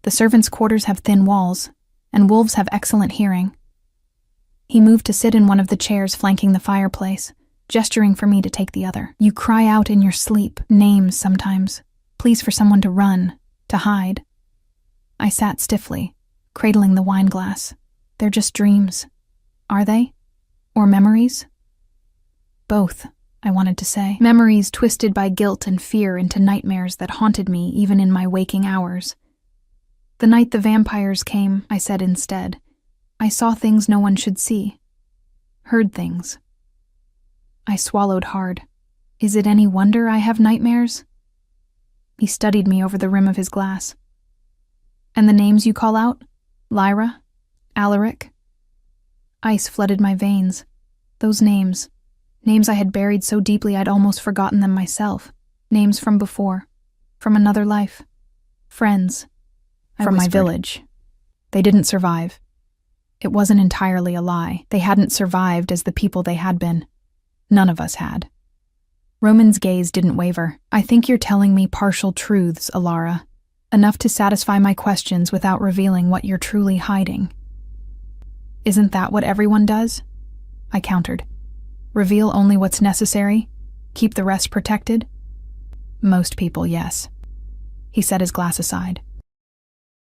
The servants' quarters have thin walls, and wolves have excellent hearing. He moved to sit in one of the chairs flanking the fireplace, gesturing for me to take the other. You cry out in your sleep, names sometimes. Pleas for someone to run, to hide. I sat stiffly, cradling the wine glass. They're just dreams. Are they? Or memories? Both, I wanted to say. Memories twisted by guilt and fear into nightmares that haunted me even in my waking hours. The night the vampires came, I said instead, I saw things no one should see. Heard things. I swallowed hard. Is it any wonder I have nightmares? He studied me over the rim of his glass. And the names you call out? Lyra? Alaric? Ice flooded my veins. Those names. Names I had buried so deeply I'd almost forgotten them myself. Names from before. From another life. Friends. From my village. They didn't survive. It wasn't entirely a lie. They hadn't survived as the people they had been. None of us had. Roman's gaze didn't waver. I think you're telling me partial truths, Alara. Enough to satisfy my questions without revealing what you're truly hiding. Isn't that what everyone does? I countered. Reveal only what's necessary? Keep the rest protected? Most people, yes. He set his glass aside.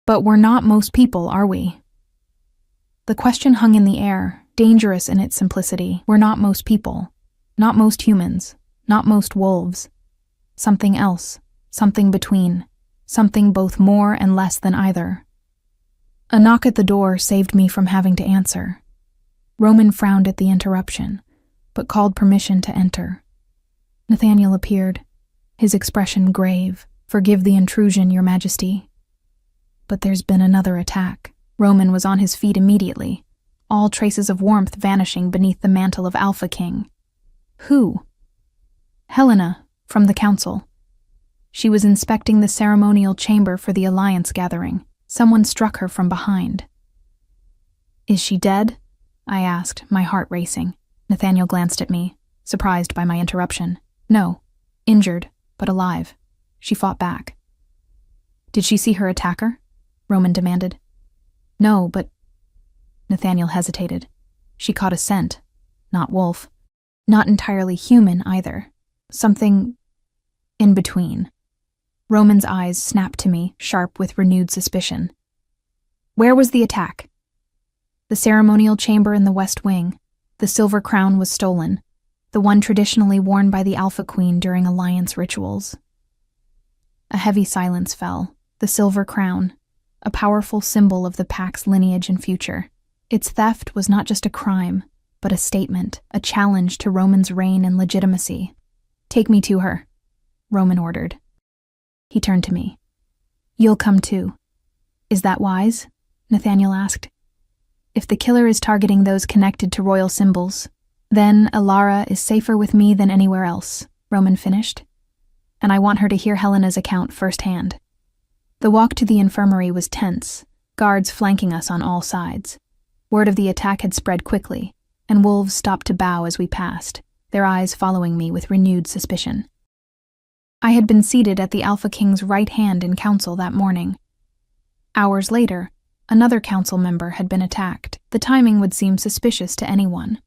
But we're not most people, are we? The question hung in the air, dangerous in its simplicity. We're not most people. Not most humans. Not most wolves. Something else. Something between. Something both more and less than either. A knock at the door saved me from having to answer. Roman frowned at the interruption, but called permission to enter. Nathaniel appeared, his expression grave. Forgive the intrusion, Your Majesty. But there's been another attack. Roman was on his feet immediately, all traces of warmth vanishing beneath the mantle of Alpha King. Who? Helena, From the council. She was inspecting the ceremonial chamber for the alliance gathering. Someone struck her from behind. Is she dead? I asked, my heart racing. Nathaniel glanced at me, surprised by my interruption. No, injured, but alive. She fought back. Did she see her attacker? Roman demanded. No, but... Nathaniel hesitated. She caught a scent. Not wolf. Not entirely human, either. Something in between. Roman's eyes snapped to me, sharp with renewed suspicion. Where was the attack? The ceremonial chamber in the West Wing. The silver crown was stolen, the one traditionally worn by the Alpha Queen during Alliance rituals. A heavy silence fell. The silver crown, a powerful symbol of the Pack's lineage and future. Its theft was not just a crime, but a statement, a challenge to Roman's reign and legitimacy. Take me to her, Roman ordered. He turned to me. You'll come too. Is that wise? Nathaniel asked. If the killer is targeting those connected to royal symbols, then Alara is safer with me than anywhere else, Roman finished. And I want her to hear Helena's account firsthand. The walk to the infirmary was tense, guards flanking us on all sides. Word of the attack had spread quickly, and wolves stopped to bow as we passed, their eyes following me with renewed suspicion. I had been seated at the Alpha King's right hand in council that morning. Hours later, another council member had been attacked. The timing would seem suspicious to anyone.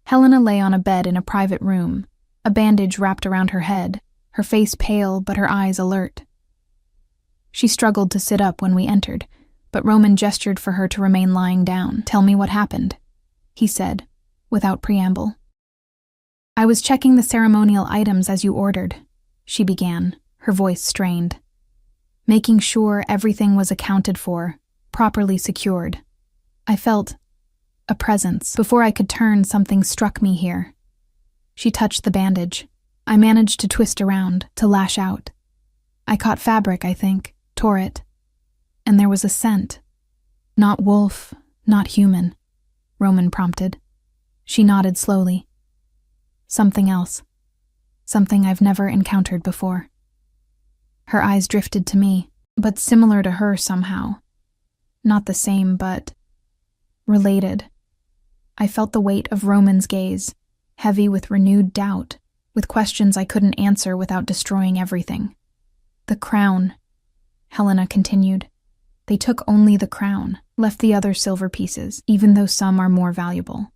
Helena lay on a bed in a private room, a bandage wrapped around her head, her face pale but her eyes alert. She struggled to sit up when we entered, but Roman gestured for her to remain lying down. Tell me what happened, he said, without preamble. I was checking the ceremonial items as you ordered, she began, her voice strained. Making sure everything was accounted for, properly secured. I felt a presence. Before I could turn, something struck me here. She touched the bandage. I managed to twist around, to lash out. I caught fabric, I think, tore it. And there was a scent. Not wolf, not human, Roman prompted. She nodded slowly. Something else. Something I've never encountered before. Her eyes drifted to me, but similar to her somehow. Not the same, but related. I felt the weight of Roman's gaze, heavy with renewed doubt, with questions I couldn't answer without destroying everything. The crown, Helena continued. They took only the crown, left the other silver pieces, even though some are more valuable.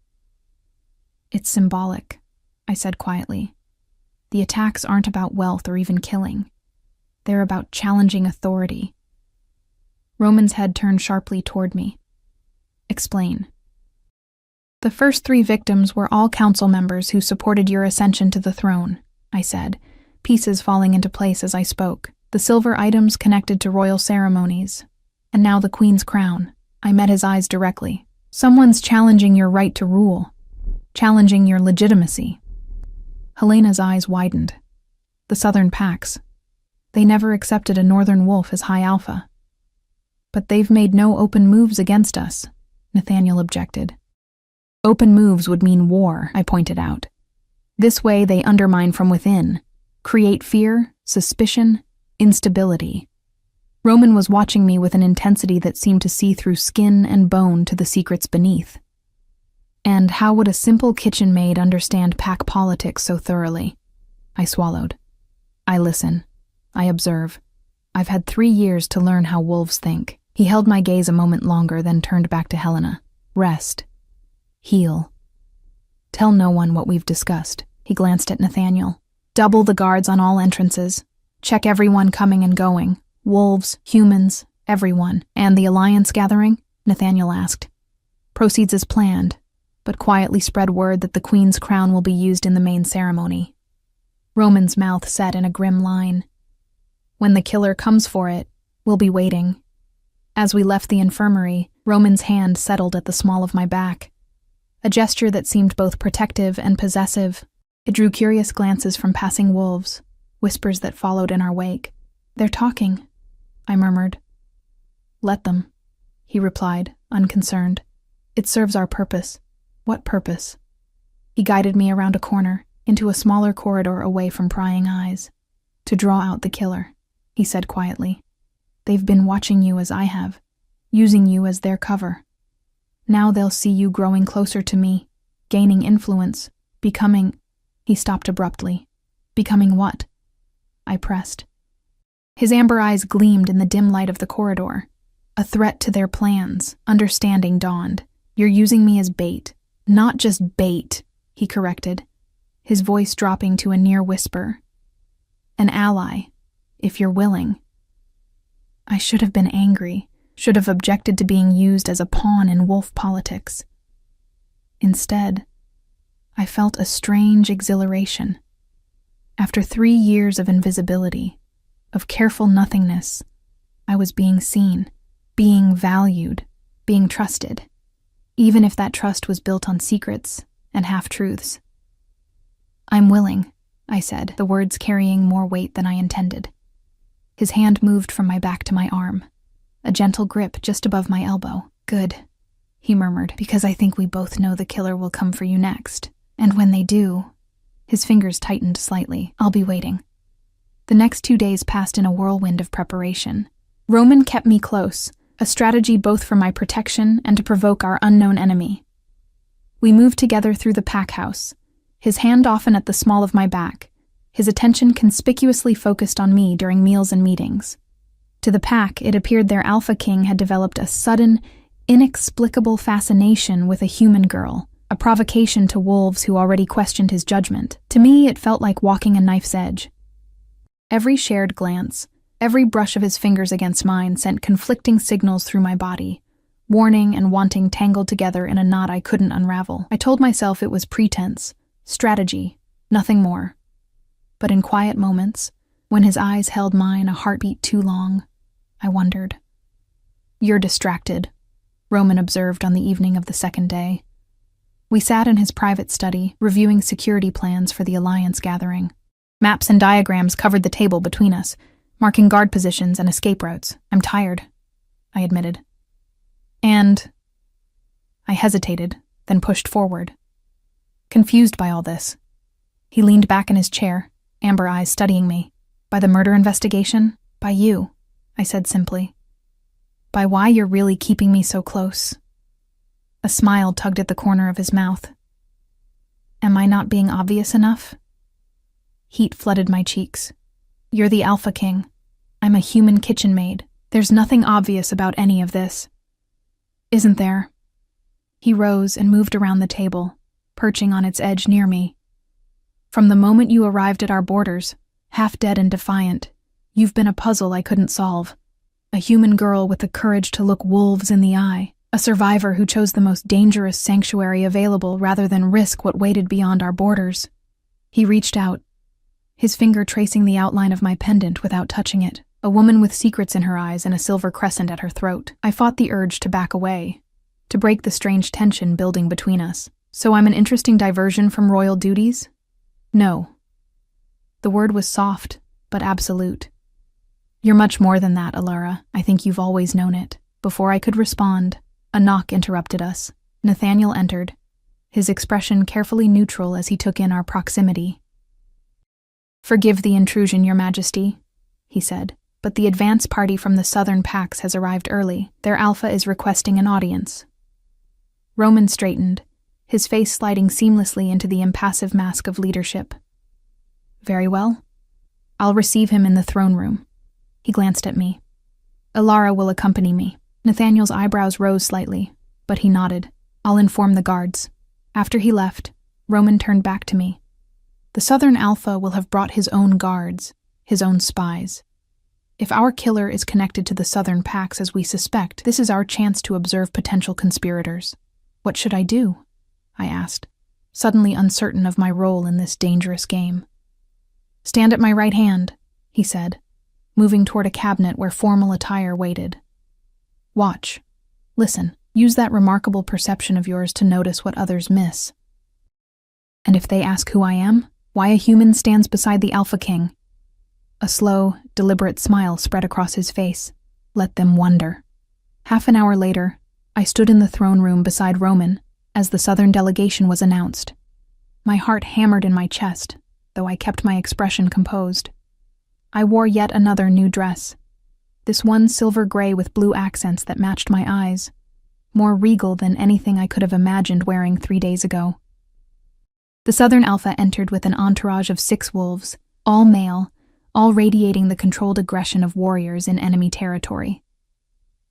It's symbolic, I said quietly. The attacks aren't about wealth or even killing. They're about challenging authority. Roman's head turned sharply toward me. Explain. The first 3 victims were all council members who supported your ascension to the throne, I said, pieces falling into place as I spoke. The silver items connected to royal ceremonies. And now the Queen's crown. I met his eyes directly. Someone's challenging your right to rule. Challenging your legitimacy. Helena's eyes widened. The Southern Packs. They never accepted a Northern wolf as High Alpha. But they've made no open moves against us, Nathaniel objected. Open moves would mean war, I pointed out. This way they undermine from within, create fear, suspicion, instability. Roman was watching me with an intensity that seemed to see through skin and bone to the secrets beneath. And how would a simple kitchen maid understand pack politics so thoroughly? I swallowed. I listen. I observe. I've had 3 years to learn how wolves think. He held my gaze a moment longer, then turned back to Helena. Rest. Heal. Tell no one what we've discussed. He glanced at Nathaniel. Double the guards on all entrances. Check everyone coming and going. Wolves, humans, everyone. And the alliance gathering? Nathaniel asked. Proceeds as planned, but quietly spread word that the Queen's crown will be used in the main ceremony. Roman's mouth set in a grim line. When the killer comes for it, we'll be waiting. As we left the infirmary, Roman's hand settled at the small of my back. A gesture that seemed both protective and possessive. It drew curious glances from passing wolves, whispers that followed in our wake. They're talking, I murmured. Let them, he replied, unconcerned. It serves our purpose. What purpose? He guided me around a corner, into a smaller corridor away from prying eyes. To draw out the killer, he said quietly. They've been watching you as I have, using you as their cover. Now they'll see you growing closer to me, gaining influence, becoming... He stopped abruptly. Becoming what? I pressed. His amber eyes gleamed in the dim light of the corridor. A threat to their plans, understanding dawned. You're using me as bait. Not just bait, he corrected, his voice dropping to a near whisper. An ally, if you're willing. I should have been angry, should have objected to being used as a pawn in wolf politics. Instead, I felt a strange exhilaration. After 3 years of invisibility, of careful nothingness, I was being seen, being valued, being trusted, even if that trust was built on secrets and half-truths. I'm willing, I said, the words carrying more weight than I intended. His hand moved from my back to my arm, a gentle grip just above my elbow. Good, he murmured, because I think we both know the killer will come for you next. And when they do, his fingers tightened slightly. I'll be waiting. The next 2 days passed in a whirlwind of preparation. Roman kept me close, a strategy both for my protection and to provoke our unknown enemy. We moved together through the pack house, his hand often at the small of my back, his attention conspicuously focused on me during meals and meetings. To the pack, it appeared their alpha king had developed a sudden, inexplicable fascination with a human girl, a provocation to wolves who already questioned his judgment. To me, it felt like walking a knife's edge. Every shared glance, every brush of his fingers against mine sent conflicting signals through my body, warning and wanting tangled together in a knot I couldn't unravel. I told myself it was pretense, strategy, nothing more. But in quiet moments, when his eyes held mine a heartbeat too long, I wondered. You're distracted, Roman observed on the evening of the second day. We sat in his private study, reviewing security plans for the Alliance gathering. Maps and diagrams covered the table between us, marking guard positions and escape routes. I'm tired, I admitted. And... I hesitated, then pushed forward. Confused by all this. He leaned back in his chair, amber eyes studying me. By the murder investigation? By you, I said simply. By why you're really keeping me so close. A smile tugged at the corner of his mouth. Am I not being obvious enough? Heat flooded my cheeks. You're the Alpha King. I'm a human kitchen maid. There's nothing obvious about any of this. Isn't there? He rose and moved around the table, perching on its edge near me. From the moment you arrived at our borders, half dead and defiant, you've been a puzzle I couldn't solve. A human girl with the courage to look wolves in the eye. A survivor who chose the most dangerous sanctuary available rather than risk what waited beyond our borders. He reached out, his finger tracing the outline of my pendant without touching it. A woman with secrets in her eyes and a silver crescent at her throat. I fought the urge to back away, to break the strange tension building between us. So I'm an interesting diversion from royal duties? No. The word was soft, but absolute. You're much more than that, Alara. I think you've always known it. Before I could respond, a knock interrupted us. Nathaniel entered, his expression carefully neutral as he took in our proximity. Forgive the intrusion, Your Majesty, he said, but the advance party from the southern packs has arrived early. Their alpha is requesting an audience. Roman straightened, his face sliding seamlessly into the impassive mask of leadership. Very well. I'll receive him in the throne room. He glanced at me. Alara will accompany me. Nathaniel's eyebrows rose slightly, but he nodded. I'll inform the guards. After he left, Roman turned back to me. The Southern Alpha will have brought his own guards, his own spies. If our killer is connected to the Southern packs as we suspect, this is our chance to observe potential conspirators. What should I do? I asked, suddenly uncertain of my role in this dangerous game. Stand at my right hand, he said, moving toward a cabinet where formal attire waited. Watch. Listen. Use that remarkable perception of yours to notice what others miss. And if they ask who I am, why a human stands beside the Alpha King? A slow, deliberate smile spread across his face. Let them wonder. Half an hour later, I stood in the throne room beside Roman as the Southern delegation was announced. My heart hammered in my chest, though I kept my expression composed. I wore yet another new dress, this one silver gray with blue accents that matched my eyes, more regal than anything I could have imagined wearing 3 days ago. The Southern Alpha entered with an entourage of 6 wolves, all male, all radiating the controlled aggression of warriors in enemy territory.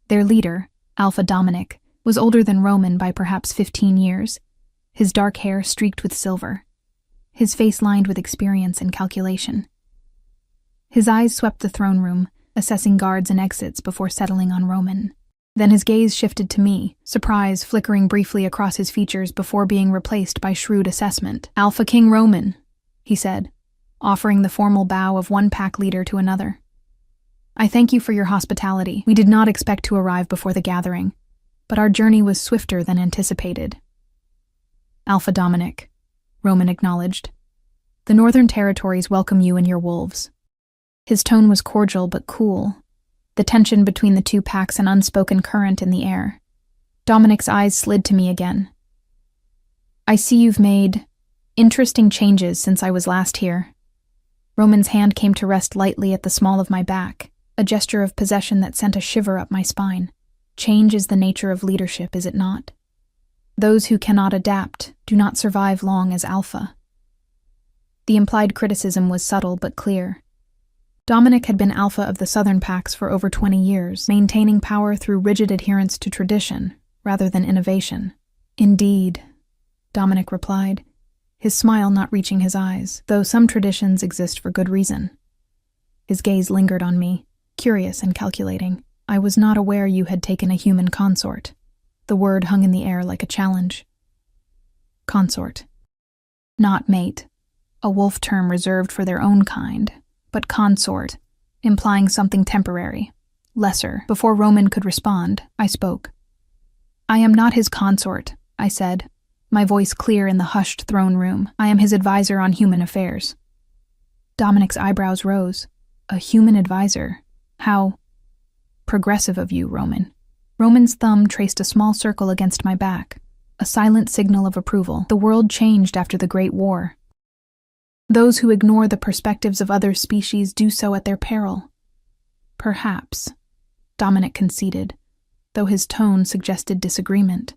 Their leader, Alpha Dominic, was older than Roman by perhaps 15 years, his dark hair streaked with silver, his face lined with experience and calculation. His eyes swept the throne room, assessing guards and exits before settling on Roman. Then his gaze shifted to me, surprise flickering briefly across his features before being replaced by shrewd assessment. "Alpha King Roman," he said, offering the formal bow of one pack leader to another. "I thank you for your hospitality. We did not expect to arrive before the gathering, but our journey was swifter than anticipated." "Alpha Dominic," Roman acknowledged. "The Northern Territories welcome you and your wolves." His tone was cordial but cool, the tension between the 2 packs an unspoken current in the air. Dominic's eyes slid to me again. "I see you've made interesting changes since I was last here." Roman's hand came to rest lightly at the small of my back, a gesture of possession that sent a shiver up my spine. Change is the nature of leadership, is it not? Those who cannot adapt do not survive long as alpha. The implied criticism was subtle but clear. Dominic had been alpha of the Southern packs for over 20 years, maintaining power through rigid adherence to tradition rather than innovation. "Indeed," Dominic replied, his smile not reaching his eyes, though some traditions exist for good reason. His gaze lingered on me, curious and calculating. "I was not aware you had taken a human consort." The word hung in the air like a challenge. "Consort. Not mate, a wolf term reserved for their own kind, but consort, implying something temporary, lesser." Before Roman could respond, I spoke. "I am not his consort," I said, my voice clear in the hushed throne room. "I am his advisor on human affairs." Dominic's eyebrows rose. "A human advisor? How progressive of you, Roman." Roman's thumb traced a small circle against my back, a silent signal of approval. The world changed after the Great War. Those who ignore the perspectives of other species do so at their peril. "Perhaps," Dominic conceded, though his tone suggested disagreement.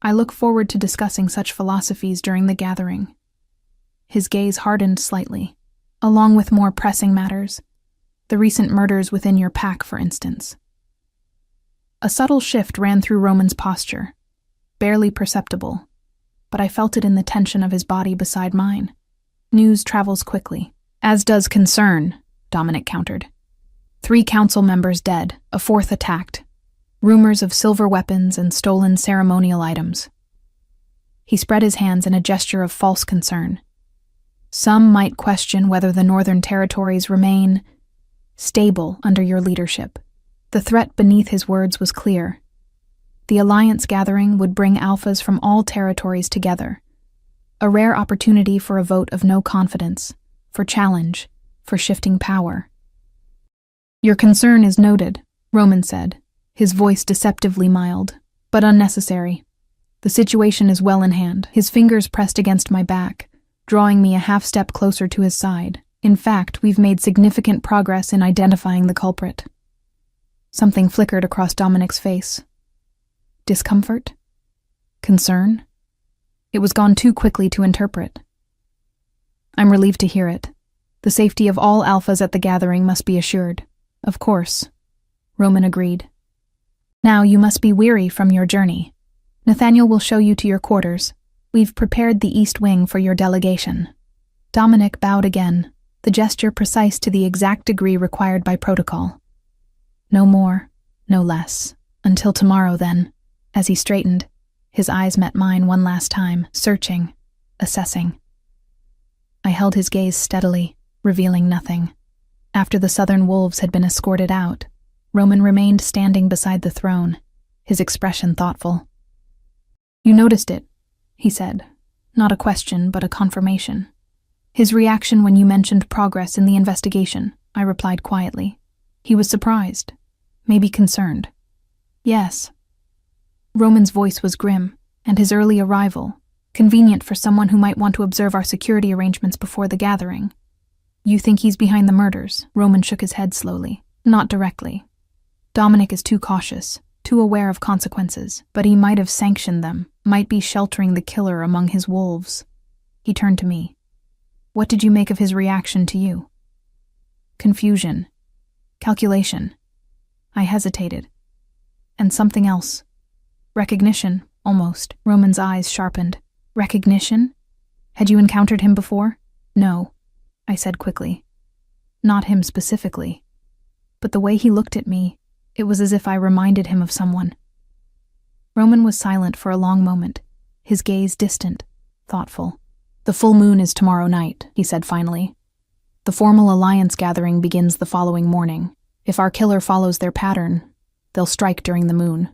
"I look forward to discussing such philosophies during the gathering." His gaze hardened slightly. "Along with more pressing matters, the recent murders within your pack, for instance." A subtle shift ran through Roman's posture, barely perceptible, but I felt it in the tension of his body beside mine. "News travels quickly." "As does concern," Dominic countered. 3 council members dead, a 4th attacked. Rumors of silver weapons and stolen ceremonial items. He spread his hands in a gesture of false concern. "Some might question whether the Northern Territories remain stable under your leadership." The threat beneath his words was clear. The alliance gathering would bring alphas from all territories together. A rare opportunity for a vote of no confidence, for challenge, for shifting power. "Your concern is noted," Roman said, his voice deceptively mild, but unnecessary. "The situation is well in hand." His fingers pressed against my back, drawing me a half-step closer to his side. "In fact, we've made significant progress in identifying the culprit." Something flickered across Dominic's face. Discomfort? Concern? It was gone too quickly to interpret. "I'm relieved to hear it. The safety of all alphas at the gathering must be assured." "Of course," Roman agreed. "Now you must be weary from your journey. Nathaniel will show you to your quarters. We've prepared the East Wing for your delegation." Dominic bowed again, the gesture precise to the exact degree required by protocol. "No more, no less. Until tomorrow, then." As he straightened, his eyes met mine one last time, searching, assessing. I held his gaze steadily, revealing nothing. After the Southern wolves had been escorted out, Roman remained standing beside the throne, his expression thoughtful. "You noticed it," he said, not a question but a confirmation. "His reaction when you mentioned progress in the investigation," I replied quietly. "He was surprised, maybe concerned." "Yes." Roman's voice was grim, and his early arrival, Convenient for someone who might want to observe our security arrangements before the gathering. You think he's behind the murders? Roman shook his head slowly. Not directly. Dominic is too cautious, too aware of consequences, but he might have sanctioned them, might be sheltering the killer among his wolves. He turned to me. What did you make of his reaction to you? Confusion. Calculation. I hesitated. And something else. Recognition, almost. Roman's eyes sharpened. Recognition? Had you encountered him before? No, I said quickly. Not him specifically. But the way he looked at me, it was as if I reminded him of someone. Roman was silent for a long moment, his gaze distant, thoughtful. The full moon is tomorrow night, he said finally. The formal alliance gathering begins the following morning. If our killer follows their pattern, they'll strike during the moon,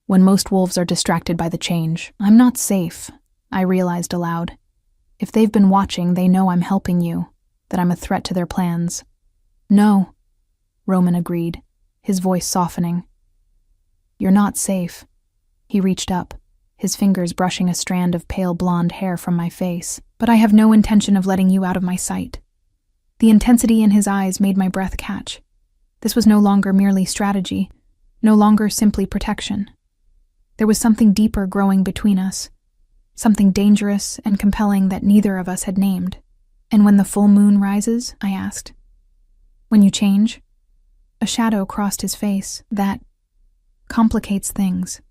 when most wolves are distracted by the change. I'm not safe, I realized aloud. If they've been watching, they know I'm helping you, that I'm a threat to their plans. No, Roman agreed, his voice softening. You're not safe. He reached up, his fingers brushing a strand of pale blonde hair from my face. But I have no intention of letting you out of my sight. The intensity in his eyes made my breath catch. This was no longer merely strategy, no longer simply protection. There was something deeper growing between us, something dangerous and compelling that neither of us had named. And when the full moon rises, I asked. When you change? A shadow crossed his face. That complicates things.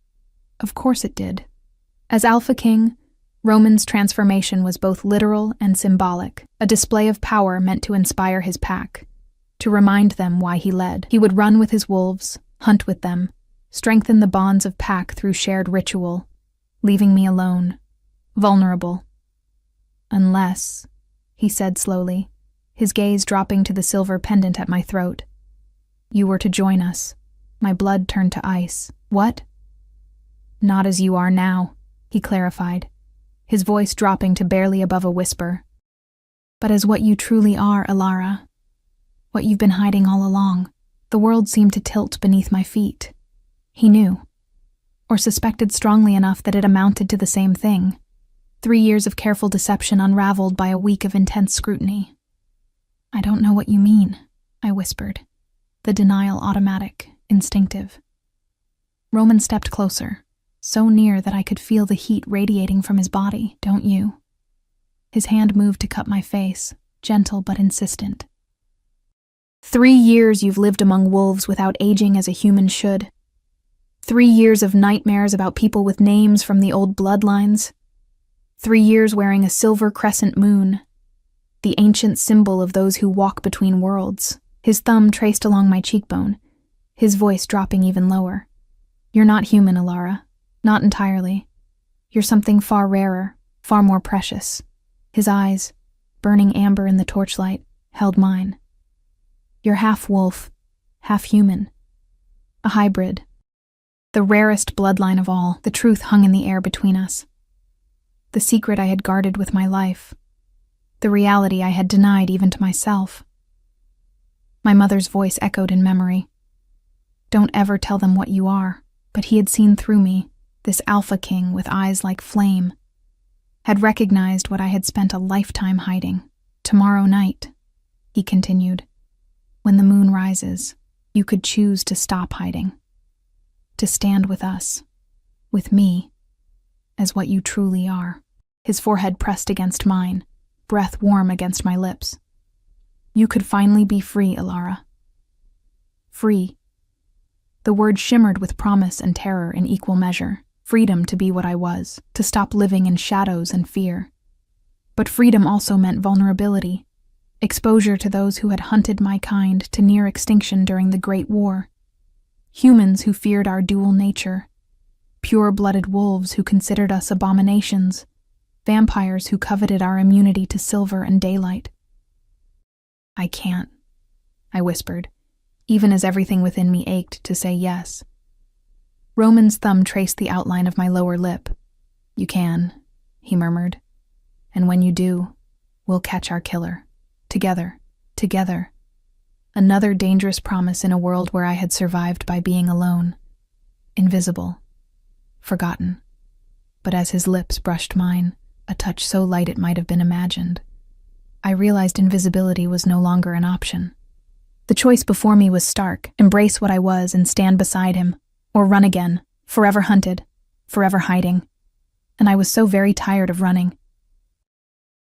Of course it did. As Alpha King, Roman's transformation was both literal and symbolic, a display of power meant to inspire his pack, to remind them why he led. He would run with his wolves, hunt with them, strengthen the bonds of pack through shared ritual, leaving me alone, vulnerable. Unless, he said slowly, his gaze dropping to the silver pendant at my throat, you were to join us. My blood turned to ice. What? Not as you are now, he clarified, his voice dropping to barely above a whisper. But as what you truly are, Alara. What you've been hiding all along. The world seemed to tilt beneath my feet. He knew, or suspected strongly enough that it amounted to the same thing. 3 years of careful deception unraveled by a week of intense scrutiny. I don't know what you mean, I whispered, the denial automatic, instinctive. Roman stepped closer, so near that I could feel the heat radiating from his body. Don't you? His hand moved to cup my face, gentle but insistent. 3 years you've lived among wolves without aging as a human should. 3 years of nightmares about people with names from the old bloodlines. 3 years wearing a silver crescent moon, the ancient symbol of those who walk between worlds. His thumb traced along my cheekbone, his voice dropping even lower. You're not human, Alara. Not entirely. You're something far rarer, far more precious. His eyes, burning amber in the torchlight, held mine. You're half wolf, half human. A hybrid. The rarest bloodline of all. The truth hung in the air between us. The secret I had guarded with my life. The reality I had denied even to myself. My mother's voice echoed in memory. Don't ever tell them what you are. But he had seen through me, this Alpha King with eyes like flame, had recognized what I had spent a lifetime hiding. Tomorrow night, he continued, when the moon rises, you could choose to stop hiding, to stand with us, with me, as what you truly are. His forehead pressed against mine, breath warm against my lips. You could finally be free, Alara. Free. The word shimmered with promise and terror in equal measure. Freedom to be what I was, to stop living in shadows and fear. But freedom also meant vulnerability, exposure to those who had hunted my kind to near extinction during the Great War. Humans who feared our dual nature. Pure-blooded wolves who considered us abominations. Vampires who coveted our immunity to silver and daylight. I can't, I whispered, even as everything within me ached to say yes. Roman's thumb traced the outline of my lower lip. You can, he murmured. And when you do, we'll catch our killer. Together. Together. Another dangerous promise in a world where I had survived by being alone. Invisible. Forgotten. But as his lips brushed mine, a touch so light it might have been imagined. I realized invisibility was no longer an option. The choice before me was stark: embrace what I was and stand beside him, or run again, forever hunted, forever hiding. And I was so very tired of running.